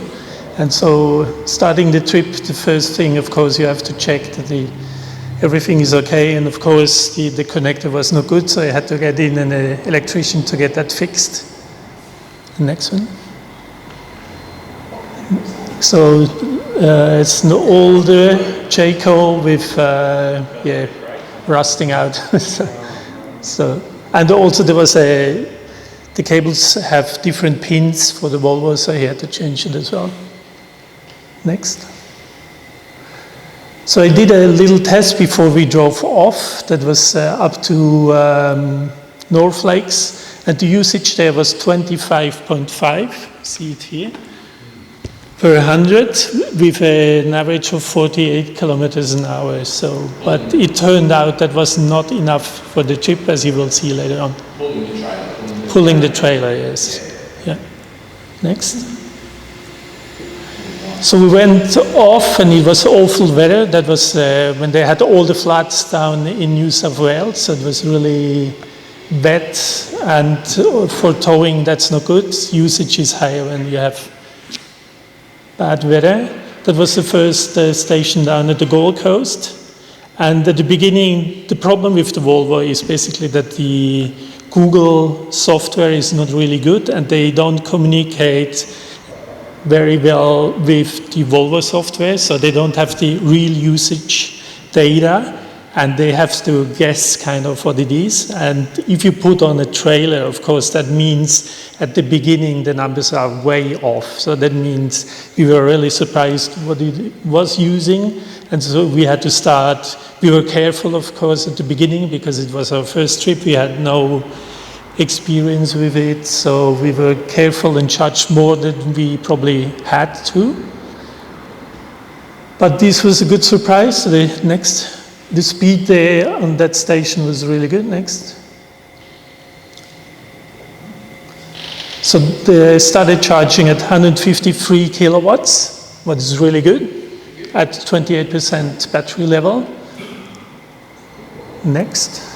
And so starting the trip, the first thing, of course, you have to check that everything is okay. And of course, the connector was not good, so I had to get in an electrician to get that fixed. The next one. So it's an older Jayco with rusting out. So, and also there was the cables have different pins for the Volvo, so he had to change it as well. Next. So I did a little test before we drove off. That was up to North Lakes, and the usage there was 25.5. See it here. Per 100 with an average of 48 kilometers an hour. So, but it turned out that was not enough for the trip, as you will see later on. Pulling the trailer. Pulling the trailer, yes. Yeah. Next. So we went off, and it was awful weather. That was when they had all the floods down in New South Wales. So it was really wet, and for towing, that's not good. Usage is higher when you have bad weather. That was the first station down at the Gold Coast. And at the beginning, the problem with the Volvo is basically that the Google software is not really good, and they don't communicate very well with the Volvo software, so they don't have the real usage data, and they have to guess kind of what it is. And if you put on a trailer, of course, that means at the beginning the numbers are way off. So that means we were really surprised what it was using. And so we had to start, we were careful, of course, at the beginning because it was our first trip. We had no experience with it. So we were careful and charged more than we probably had to. But this was a good surprise. The speed there on that station was really good. Next. So they started charging at 153 kilowatts, what is really good, at 28% battery level. Next.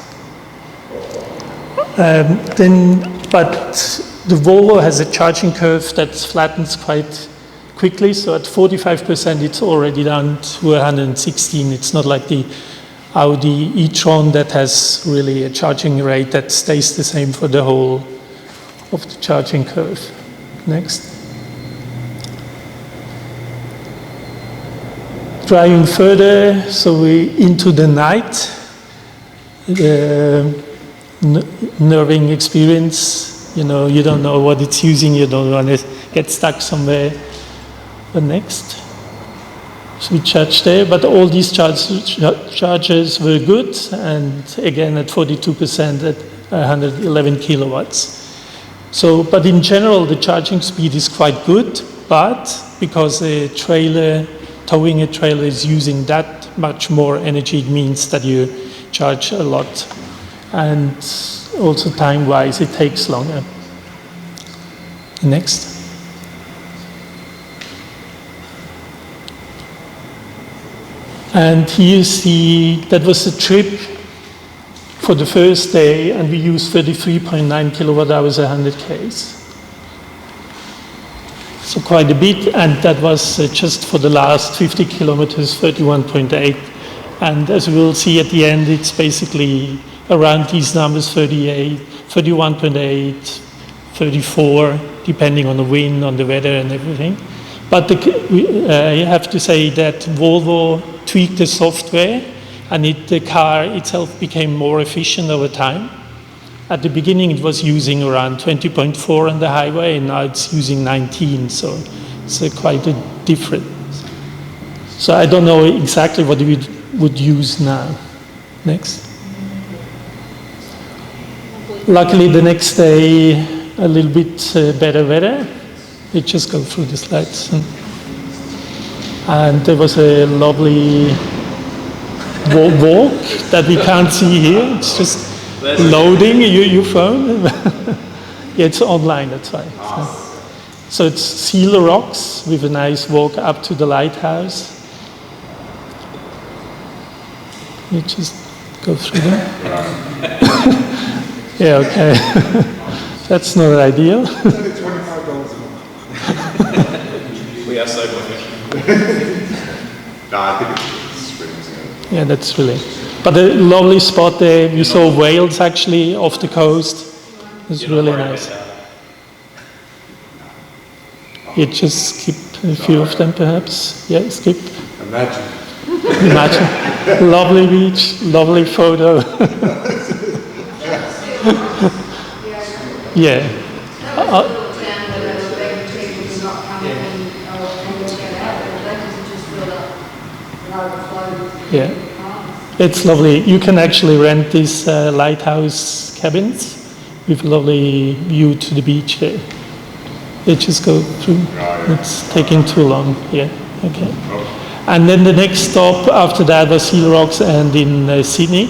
But the Volvo has a charging curve that flattens quite quickly. So at 45%, it's already down to 116. It's not like the Audi e-tron that has really a charging rate that stays the same for the whole of the charging curve. Next. Driving further, so we into the night. Nerving experience, you know, you don't know what it's using, you don't want to get stuck somewhere. The next. So we charged there, but all these chargers were good, and again at 42% at 111 kilowatts. So, but in general, the charging speed is quite good, but because the trailer, towing a trailer is using that much more energy, it means that you charge a lot. And also time-wise, it takes longer. Next. And here you see, that was a trip for the first day, and we used 33.9 kilowatt hours, 100 Ks. So quite a bit, and that was just for the last 50 kilometers, 31.8. And as we will see at the end, it's basically around these numbers, 38, 31.8, 34, depending on the wind, on the weather and everything. But I have to say that Volvo tweaked the software, and the car itself became more efficient over time. At the beginning, it was using around 20.4 on the highway, and now it's using 19, so it's quite a difference. So I don't know exactly what we would use now. Next. Luckily, the next day, a little bit better weather. We just go through the slides. And there was a lovely walk that we can't see here. It's just loading your phone. Yeah, it's online, that's why. So it's Seal Rocks with a nice walk up to the lighthouse. You just go through them. Yeah, okay. That's not ideal. It's only $25 a month. We are so professional. No, I think it's really good. Yeah, that's really. But a lovely spot there. You saw whales actually off the coast. It's really nice. You just skip a few of them, perhaps. Yeah, skip. Imagine. Lovely beach, lovely photo. Yeah. Yeah. It's lovely. You can actually rent these lighthouse cabins with a lovely view to the beach there. They just go through. It's taking too long. Yeah. Okay. And then the next stop after that was Seal Rocks and in Sydney.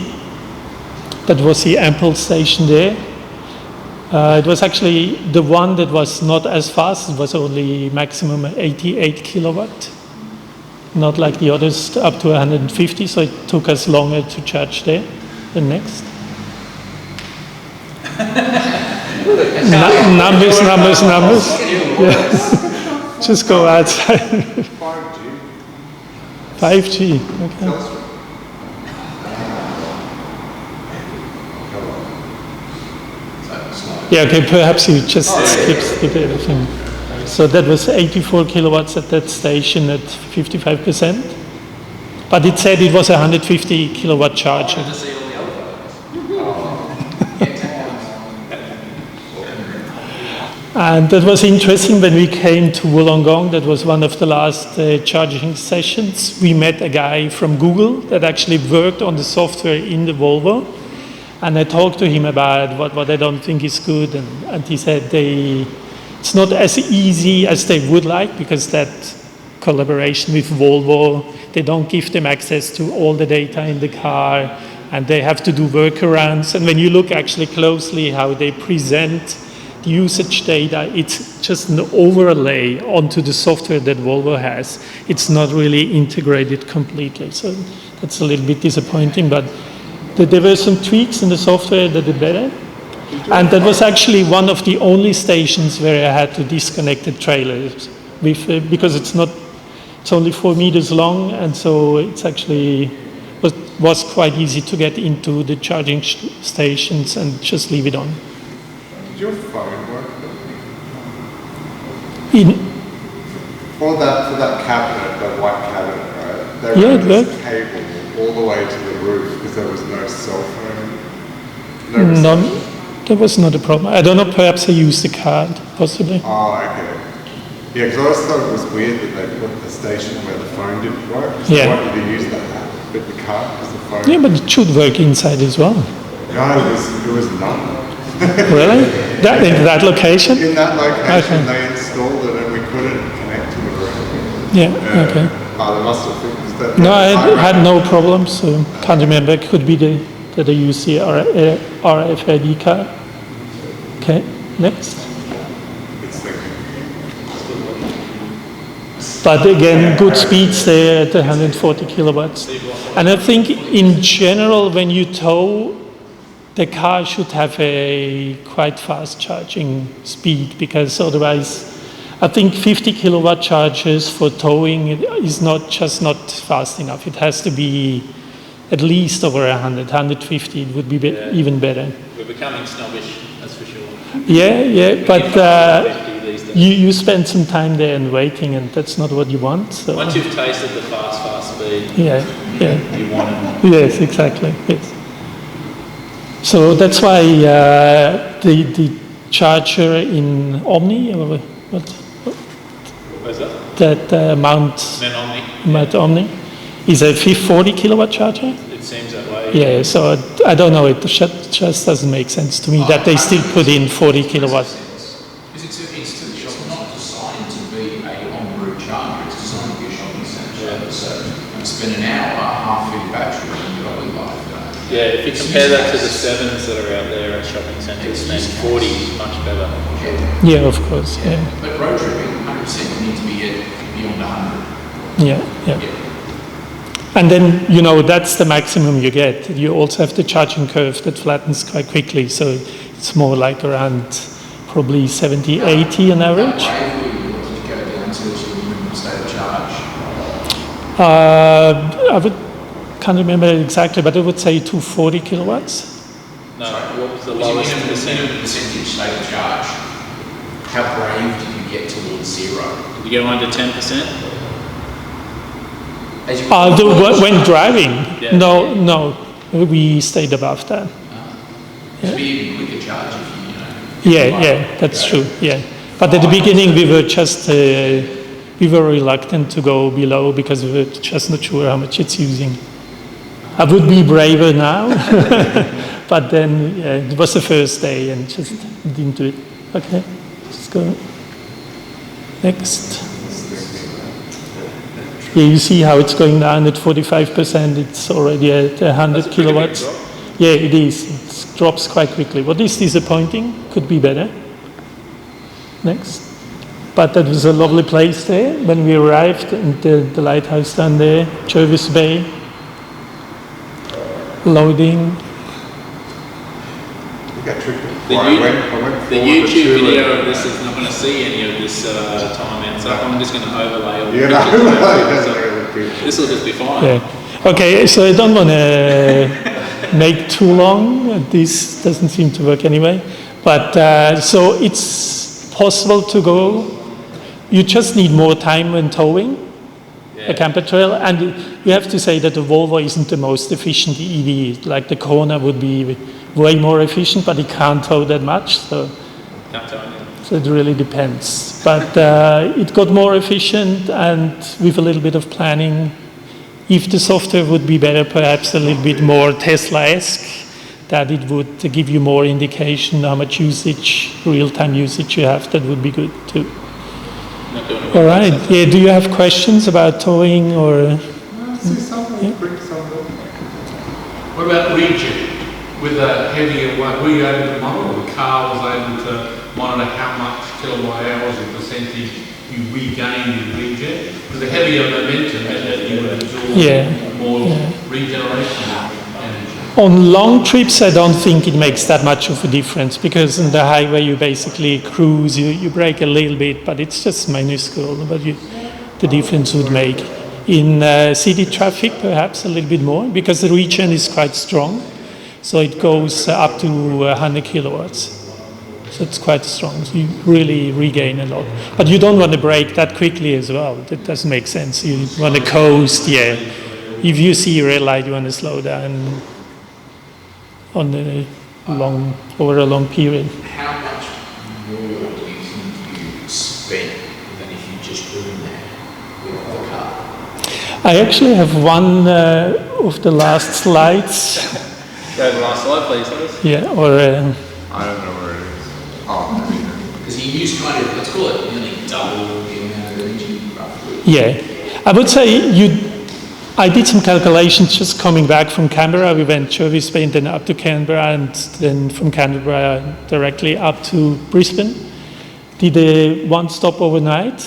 That was the Ample station there. It was actually the one that was not as fast. It was only maximum 88 kilowatt. Not like the others up to 150, so it took us longer to charge there than next. Numbers. Yeah. Just go outside. 5G, okay. Yeah, okay, perhaps you just skip everything. So that was 84 kilowatts at that station at 55%. But it said it was a 150 kilowatt charger. And that was interesting when we came to Wollongong. That was one of the last charging sessions. We met a guy from Google that actually worked on the software in the Volvo. And I talked to him about what I don't think is good. And he said it's not as easy as they would like, because that collaboration with Volvo, they don't give them access to all the data in the car, and they have to do workarounds. And when you look actually closely how they present the usage data, it's just an overlay onto the software that Volvo has. It's not really integrated completely. So that's a little bit disappointing, but there were some tweaks in the software that did better. And that was actually one of the only stations where I had to disconnect the trailers because it's only 4 meters long, and so it's actually was quite easy to get into the charging stations and just leave it on. Did your phone work? For that cabinet, that white cabinet, right? They ran this cable all the way to the roof because there was no cell phone. No, that was not a problem. I don't know, perhaps I used the card, possibly. Oh, okay. Yeah, because I always thought it was weird that they put a station where the phone didn't work. So they wanted to use the app with the card because the phone... Yeah, but it should work inside as well. No, it was none. Really? In that location? In that location, they installed it and we couldn't connect to it or anything. Yeah, okay. Oh, they must have fixed that. No, I had no problems, so can't remember. It could be that I used the RFID card. Okay, next. But again, good speeds there at 140 kilowatts. And I think in general, when you tow, the car should have a quite fast charging speed, because otherwise, I think 50 kilowatt charges for towing is not fast enough. It has to be at least over 150. It would be even better. We're becoming snobbish, that's for sure. Yeah, but you spend some time there and waiting, and that's not what you want. So. Once you've tasted the fast speed, yeah. You want it. Yes, exactly. Yes. So that's why the charger in Omni, or what? Where's that? That Mount Omni is a 40 kilowatt charger. It seems that way. Yeah, so I don't know. It just doesn't make sense to me that they still put in 40 kilowatts. It's not designed to be a on-route charger. It's designed to be a shopping centre. So spend an hour, half-filled battery, and you're all life. Yeah, if you compare that to the 7s that are out there at shopping centres, then 40 is much better. Yeah, of course. Yeah. But road tripping, 100% you need to be beyond 100. Yeah. And then, you know, that's the maximum you get. You also have the charging curve that flattens quite quickly, so it's more like around probably 70, 80 on average. How brave were you to go down to your minimum state of charge? Can't remember exactly, but I would say 240 kilowatts. No, what was the What do you lowest mean percent? minimum percentage state of charge? How brave did you get towards zero? Did you go under 10%? As you When driving? Yeah. No, we stayed above that. It'd be even quicker charge if you know. Yeah, that's true, yeah. But at the beginning we were just, we were reluctant to go below because we were just not sure how much it's using. I would be braver now, but then it was the first day and just didn't do it. Okay, let's go. Next. Yeah, you see how it's going down at 45%. It's already at 100 kilowatts. Yeah, it is. It drops quite quickly. What is disappointing? Could be better. Next. But that was a lovely place there when we arrived, and the lighthouse down there, Jervis Bay. Loading. The YouTube video of this is not going to see any of this time and stuff. I'm just going to overlay all the pictures. This will just be fine. Yeah. Okay, so I don't want to make too long. This doesn't seem to work anyway. But so it's possible to go. You just need more time when towing a camper trail. And you have to say that the Volvo isn't the most efficient EV. Like the Kona would be way more efficient, but it can't tow that much. So it really depends. But it got more efficient, and with a little bit of planning, if the software would be better, perhaps a little bit more Tesla-esque, that it would give you more indication how much usage, real-time usage you have, that would be good too. All right. Yeah. Do you have questions about towing or? What about regen? With a heavier one, were you able to monitor, the car was able to monitor how much kilowatt hours or percentage you regained in regen? Because the heavier momentum meant that you would absorb more regeneration energy. On long trips, I don't think it makes that much of a difference, because on the highway you basically cruise, you brake a little bit, but it's just minuscule. But the difference would make. In city traffic, perhaps a little bit more, because the regen is quite strong. So it goes up to 100 kilowatts. So it's quite strong. So you really regain a lot. But you don't want to brake that quickly as well. That doesn't make sense. You want to coast, If you see a red light, you want to slow down over a long period. How much more do you think you spent than if you just drew in there with the car? I actually have one of the last slides. Go to the last slide, please. Yeah, or... I don't know where it is. Oh, because you use kind of, let's call it nearly double the amount of energy roughly. Yeah, I would say I did some calculations just coming back from Canberra. We went Jervis Bay and then up to Canberra, and then from Canberra directly up to Brisbane. Did a one stop overnight,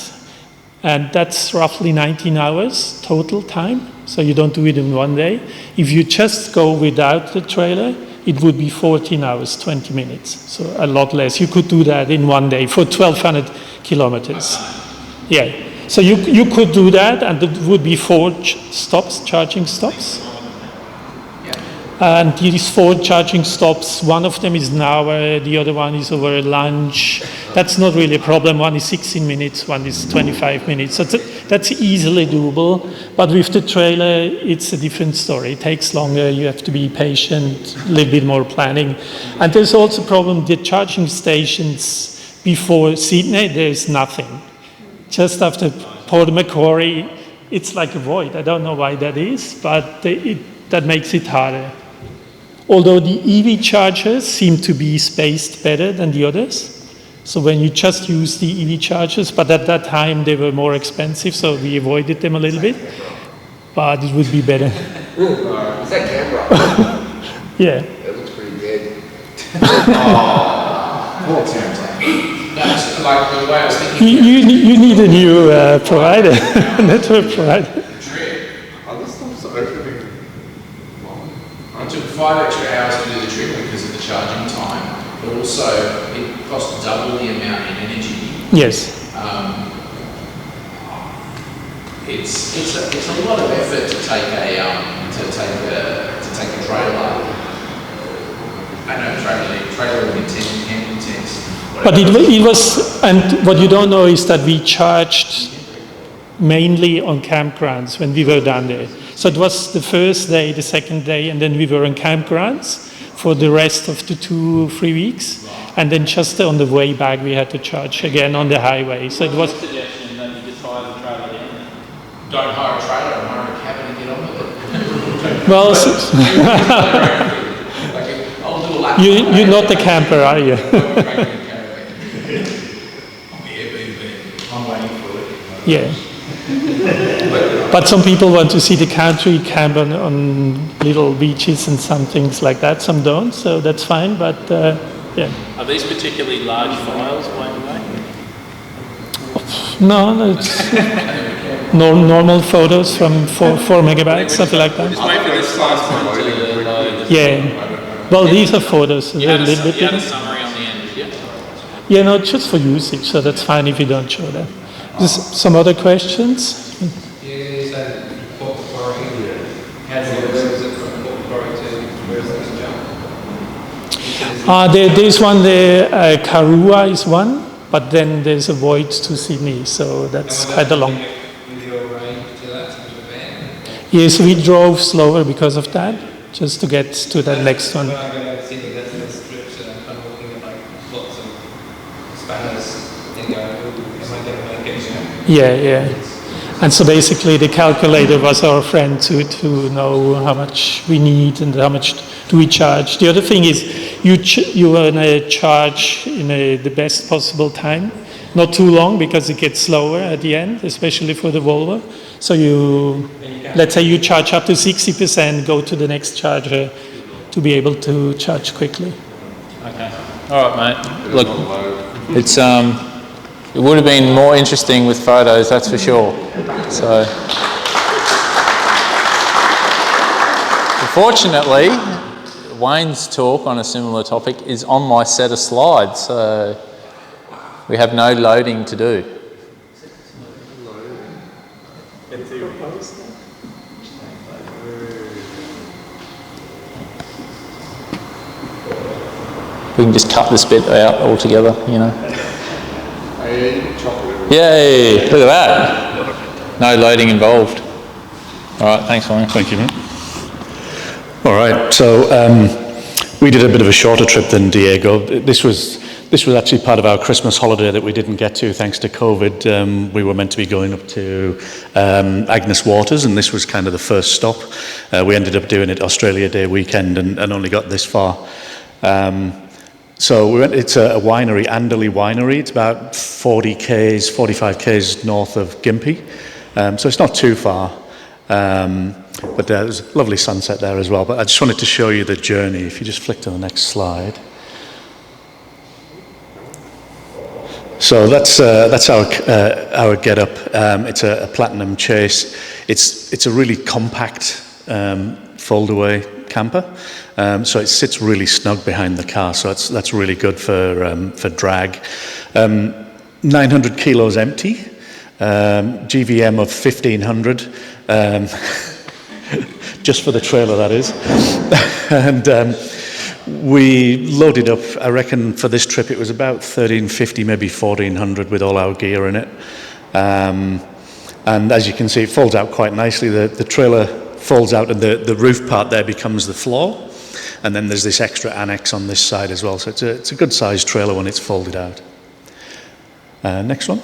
and that's roughly 19 hours total time. So you don't do it in one day. If you just go without the trailer, it would be 14 hours, 20 minutes. So a lot less. You could do that in one day for 1,200 kilometers. Yeah. So you could do that, and it would be 4 charging stops. And these 4 charging stops, one of them is an hour, the other one is over lunch. That's not really a problem. One is 16 minutes, one is 25 minutes. So that's easily doable. But with the trailer, it's a different story. It takes longer, you have to be patient, a little bit more planning. And there's also a problem, the charging stations before Sydney, there's nothing. Just after Port Macquarie, it's like a void. I don't know why that is, but that makes it harder. Although the EV chargers seem to be spaced better than the others. So when you just use the EV chargers, but at that time they were more expensive, so we avoided them a little bit. But it would be better. Is that Canberra? Yeah. It looks pretty dead. Poor Tim. That's like the way I was thinking. You need a new provider, network provider. Are the stops open It took 5 extra hours to do the trip because of the charging time, but also it cost double the amount in energy. Yes. It's a lot of effort to take a trailer. I know trailer will be 10 intense. But it was, and what you don't know is that we charged mainly on campgrounds when we were down there. So it was the first day, the second day, and then we were on campgrounds for the rest of the 2-3 weeks. And then just on the way back, we had to charge again on the highway. So it was. Suggestion that you just hire the trailer down. Don't hire a trailer and hire a cabin and get on with it. Well, I'll do a lap. you're not the camper, are you? I'm waiting for it. Yeah. But some people want to see the country, camp on little beaches and some things like that. Some don't, so that's fine. But yeah. Are these particularly large files, by the way? No, it's normal photos from 4 megabytes, something like that. Just wait for this last one to load. Yeah. Well, these are photos. You They're had a little bit a bigger. summary on the end, did you? Yeah, no, just for usage, so that's fine if you don't show that. Just some other questions? You said Port Macquarie. How does it from Port Macquarie to where's the jump? There's one there, Karua is one, but then there's a void to Sydney, so that's quite a long. With your range to that to the van? Yes, we drove slower because of that, just to get to that next one. When I go to Sydney, that's the strips and I'm kind of looking at like lots of spanners and going, am I going to make it? Yeah. And so basically the calculator was our friend to know how much we need and how much do we charge. The other thing is you want to charge in the best possible time, not too long because it gets slower at the end, especially for the Volvo. So let's say you charge up to 60%, go to the next charger to be able to charge quickly. Okay. All right, mate. Look, it's it would have been more interesting with photos, that's for sure. So, unfortunately, Wayne's talk on a similar topic is on my set of slides, so we have no loading to do. We can just cut this bit out altogether, you know. Yay! Look at that. No loading involved. All right, thanks, Wayne. Thank you, mate. All right, so we did a bit of a shorter trip than Diego. This was actually part of our Christmas holiday that we didn't get to thanks to COVID. We were meant to be going up to Agnes Waters, and this was kind of the first stop. We ended up doing it Australia Day weekend and only got this far. So we went. It's a winery, Anderley Winery. It's about 45 k's north of Gympie. So it's not too far. But there's a lovely sunset there as well. But I just wanted to show you the journey. If you just flick to the next slide. So that's our get up. It's a Platinum Chase. It's a really compact fold away camper. So it sits really snug behind the car. So that's really good for drag. 900 kilos empty. GVM of 1500. Just for the trailer, that is. And we loaded up, I reckon for this trip it was about 1350, maybe 1400 with all our gear in it. And as you can see, it folds out quite nicely. The trailer folds out and the roof part there becomes the floor. And then there's this extra annex on this side as well. So it's a good sized trailer when it's folded out. Next one.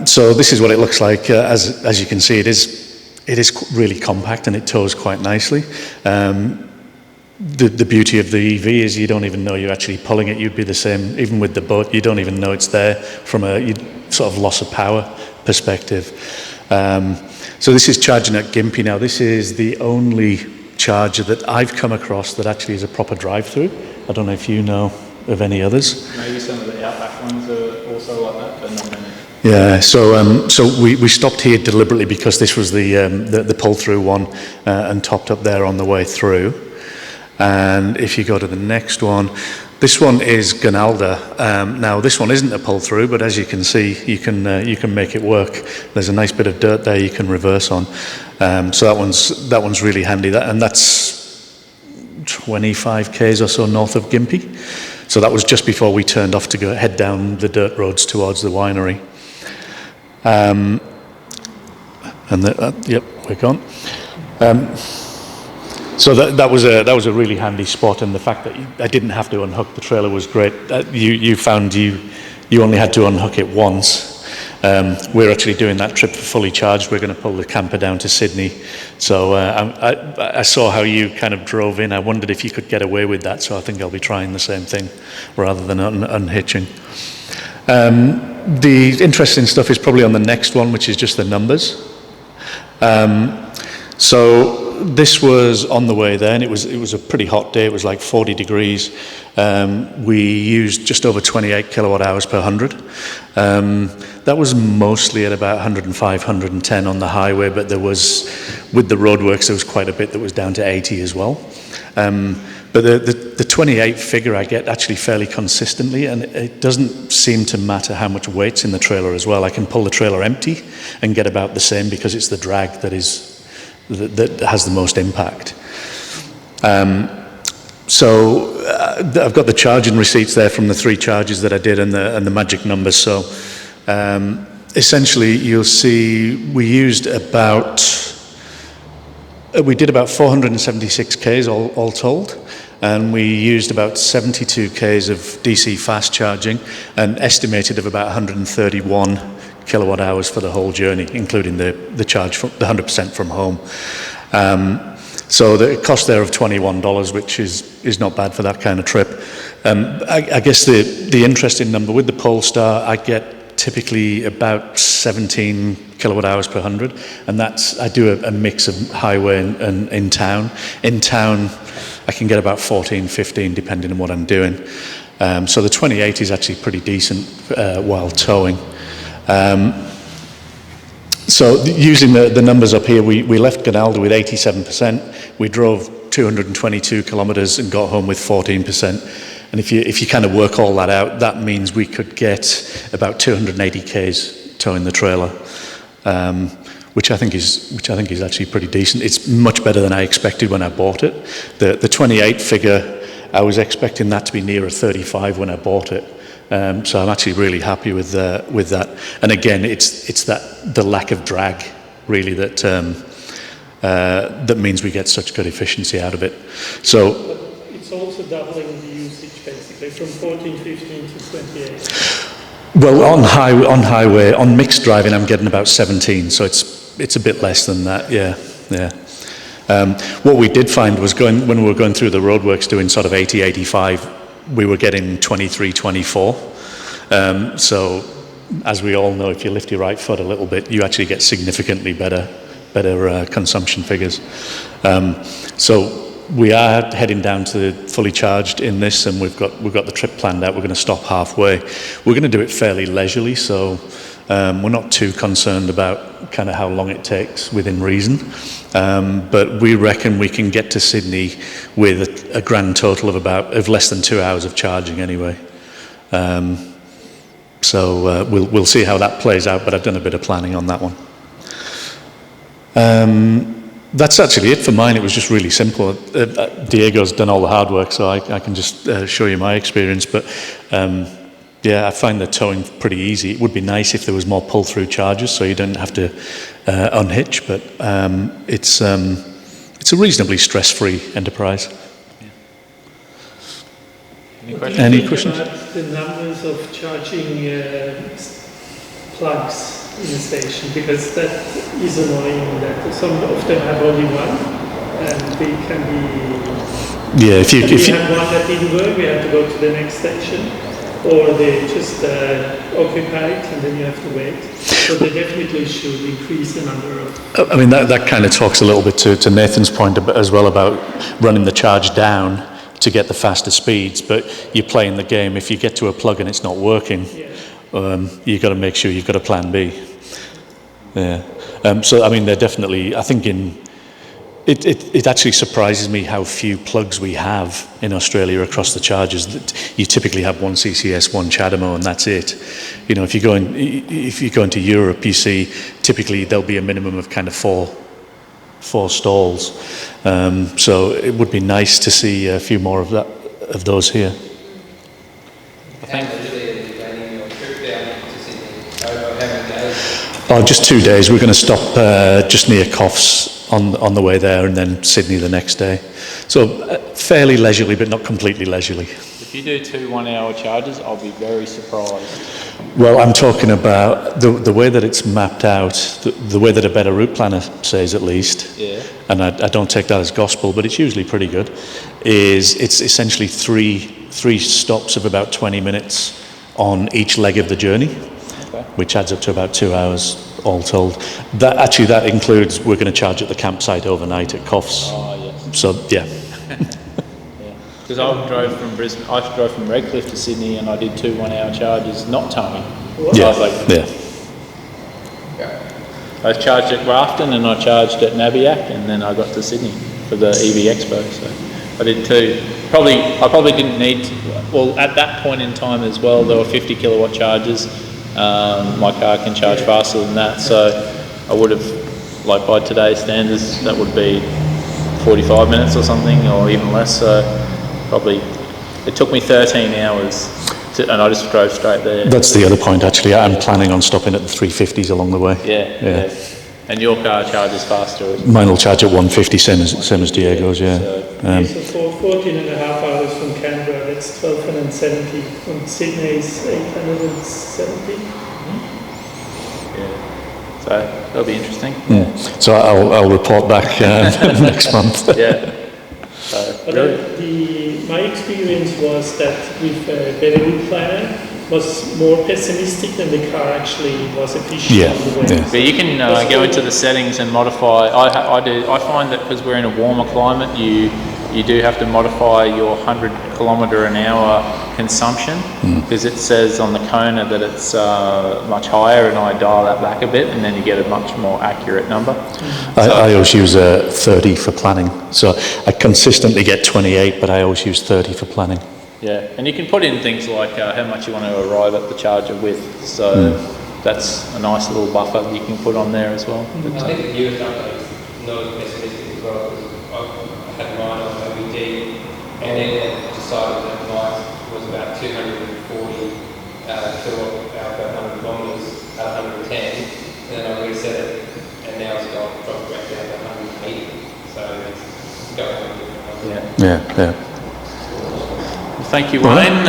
So this is what it looks like. As you can see, it is really compact and it tows quite nicely. The beauty of the EV is you don't even know you're actually pulling it. You'd be the same, even with the boat, you don't even know it's there from a sort of loss of power perspective. So this is charging at Gympie now. This is the only charger that I've come across that actually is a proper drive-through. I don't know if you know of any others. Maybe some of the Outback ones are also like that, but not many. Yeah, so we stopped here deliberately because this was the pull-through one, and topped up there on the way through. And if you go to the next one, this one is Gonalda. Now this one isn't a pull-through, but as you can see, you can make it work. There's a nice bit of dirt there you can reverse on. So that one's really handy. And that's 25 k's or so north of Gympie. So that was just before we turned off to head down the dirt roads towards the winery. Yep, we're gone. So that was a really handy spot, and the fact that I didn't have to unhook the trailer was great. You found you only had to unhook it once. We're actually doing that trip fully charged. We're going to pull the camper down to Sydney. So I saw how you kind of drove in. I wondered if you could get away with that. So I think I'll be trying the same thing rather than unhitching. The interesting stuff is probably on the next one, which is just the numbers. So this was on the way there, and it was a pretty hot day. It was like 40 degrees. We used just over 28 kilowatt hours per 100. That was mostly at about 105, 110 on the highway, but there was, with the roadworks, there was quite a bit that was down to 80 as well. But the 28 figure I get actually fairly consistently, and it doesn't seem to matter how much weight's in the trailer as well. I can pull the trailer empty and get about the same because it's the drag that has the most impact. So I've got the charging receipts there from the 3 charges that I did and the magic numbers. So essentially you'll see we did about 476 Ks all told, and we used about 72 Ks of DC fast charging and estimated of about 131 kilowatt hours for the whole journey, including the charge from the 100% from home. So the cost there of $21, which is not bad for that kind of trip. I guess the interesting number with the Polestar, I get typically about 17 kilowatt hours per 100, and I do a mix of highway and in town. In town, I can get about 14, 15, depending on what I'm doing. So the 28 is actually pretty decent while towing. So using the numbers up here, we left Gonalda with 87%. We drove 222 kilometres and got home with 14%. And if you kind of work all that out, that means we could get about 280 Ks towing the trailer, which I think is actually pretty decent. It's much better than I expected when I bought it. The 28 figure, I was expecting that to be nearer 35 when I bought it. So I'm actually really happy with that. And again, it's the lack of drag really that means we get such good efficiency out of it. So it's also doubling the usage basically from 14, 15 to 28. Well, on highway, on mixed driving, I'm getting about 17, so it's a bit less than that. Yeah. What we did find was when we were going through the roadworks doing sort of 80, 85. We were getting 23, 24. So, as we all know, if you lift your right foot a little bit, you actually get significantly better consumption figures. So we are heading down to fully charged in this, and we've got the trip planned out. We're going to stop halfway. We're going to do it fairly leisurely, so we're not too concerned about kind of how long it takes within reason. But we reckon we can get to Sydney with a grand total of less than 2 hours of charging anyway. So we'll see how that plays out, but I've done a bit of planning on that one. That's actually it for mine. It was just really simple. Diego's done all the hard work, so I can just show you my experience. But yeah, I find the towing pretty easy. It would be nice if there was more pull-through charges, so you don't have to unhitch. But it's a reasonably stress-free enterprise. Any questions? About the numbers of charging plugs in the station, because that is annoying that some of them have only one, and they can be. Yeah, if you had one that didn't work, we had to go to the next station, or they just occupied and then you have to wait. So they definitely should increase the number of. I mean, that kind of talks a little bit to Nathan's point as well about running the charge down to get the faster speeds, but you're playing the game. If you get to a plug and it's not working, you've got to make sure you've got a plan B. Yeah. So, I mean, they're definitely, I think it actually surprises me how few plugs we have in Australia across the chargers. You typically have one CCS, one CHAdeMO, and that's it. You know, if you go into Europe, you see typically there'll be a minimum of kind of four stalls. So it would be nice to see a few more of those here. Oh, just 2 days. We're going to stop just near Coffs on the way there, and then Sydney the next day. So fairly leisurely, but not completely leisurely. If you do 2 1-hour charges, I'll be very surprised. Well, I'm talking about the way that it's mapped out, the way that a better route planner says at least, yeah. And I don't take that as gospel, but it's usually pretty good, is it's essentially three stops of about 20 minutes on each leg of the journey, okay, which adds up to about 2 hours all told. That includes, we're going to charge at the campsite overnight at Coffs. Oh, yes. So, yeah. Because I drove from Brisbane, I drove from Redcliffe to Sydney, and I did 2 1-hour charges, not towing. Yeah, I charged at Grafton and I charged at Nabiac, and then I got to Sydney for the EV Expo. So I did 2. I probably didn't need to, well, at that point in time as well, there were 50 kilowatt chargers. My car can charge faster than that, so I would have, like by today's standards, that would be 45 minutes or something, or even less. So probably it took me 13 hours and I just drove straight there. That's the other point, actually. I'm planning on stopping at the 350s along the way. Yeah. And your car charges faster? Mine will charge at 150, same as Diego's, yeah. So for 14 and a half hours from Canberra, that's 1270. From Sydney is 870. Yeah. So that'll be interesting. Yeah. So I'll report back next month. Yeah. But my experience was that with a better route planner was more pessimistic than the car actually was efficient on the way. Yeah. But you can go into the settings and modify. I find that because we're in a warmer climate, you do have to modify your 100 kilometre an hour consumption, because it says on the Kona that it's much higher, and I dial that back a bit, and then you get a much more accurate number. I always use 30 for planning, so I consistently get 28, but I always use 30 for planning. Yeah, and you can put in things like how much you want to arrive at the charger with, so that's a nice little buffer you can put on there as well. But, I think the newest update is not as pessimistic as well, because I had mine on OBD, and then decided that mine was about 240 kilowatt hour per 100 kilometres at 110, and then I reset it, and now it's dropped back down to 180, so it's going on. Yeah. thank you, Wayne.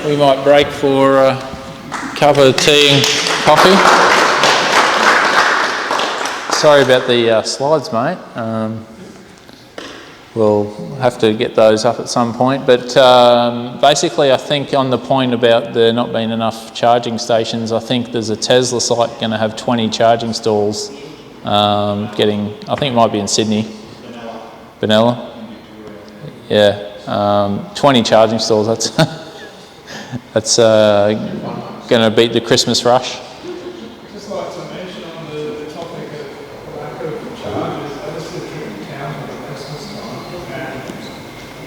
We might break for a cup of tea and coffee. Sorry about the slides, mate. We'll have to get those up at some point. But basically, I think on the point about there not being enough charging stations, I think there's a Tesla site going to have 20 charging stalls. I think it might be in Sydney. Benalla. Yeah. 20 charging stalls. That's going to beat the Christmas rush. Just like to mention on the topic of lack of chargers, I just did a trip to town for the Christmas time, and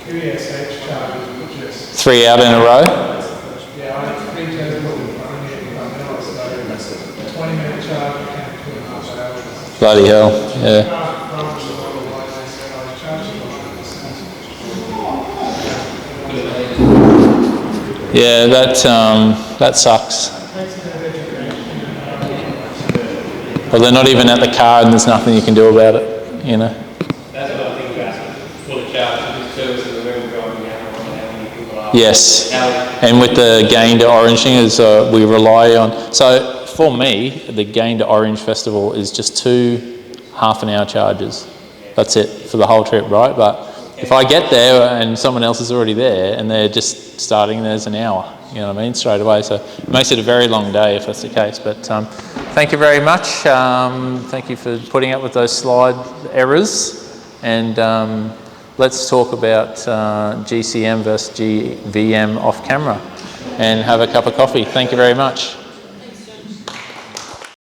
QSH chargers were just 3 out in a row. Yeah, I had 3 Teslas in front of me at Carmel, so a 20-minute charge became 2.5 hours. Bloody hell! Yeah. Yeah, that sucks. Well, they're not even at the car, and there's nothing you can do about it, you know. That's what I think about full of charge, just services are very driving out on how many people are. Yes, and with the gain to oranging, as we rely on. So for me, the gain to orange festival is just 2 half-an-hour charges. That's it for the whole trip, right? But if I get there and someone else is already there and they're just starting, there's an hour, you know what I mean, straight away. So it makes it a very long day if that's the case. But thank you very much. Thank you for putting up with those slide errors. And let's talk about GCM versus GVM off camera and have a cup of coffee. Thank you very much.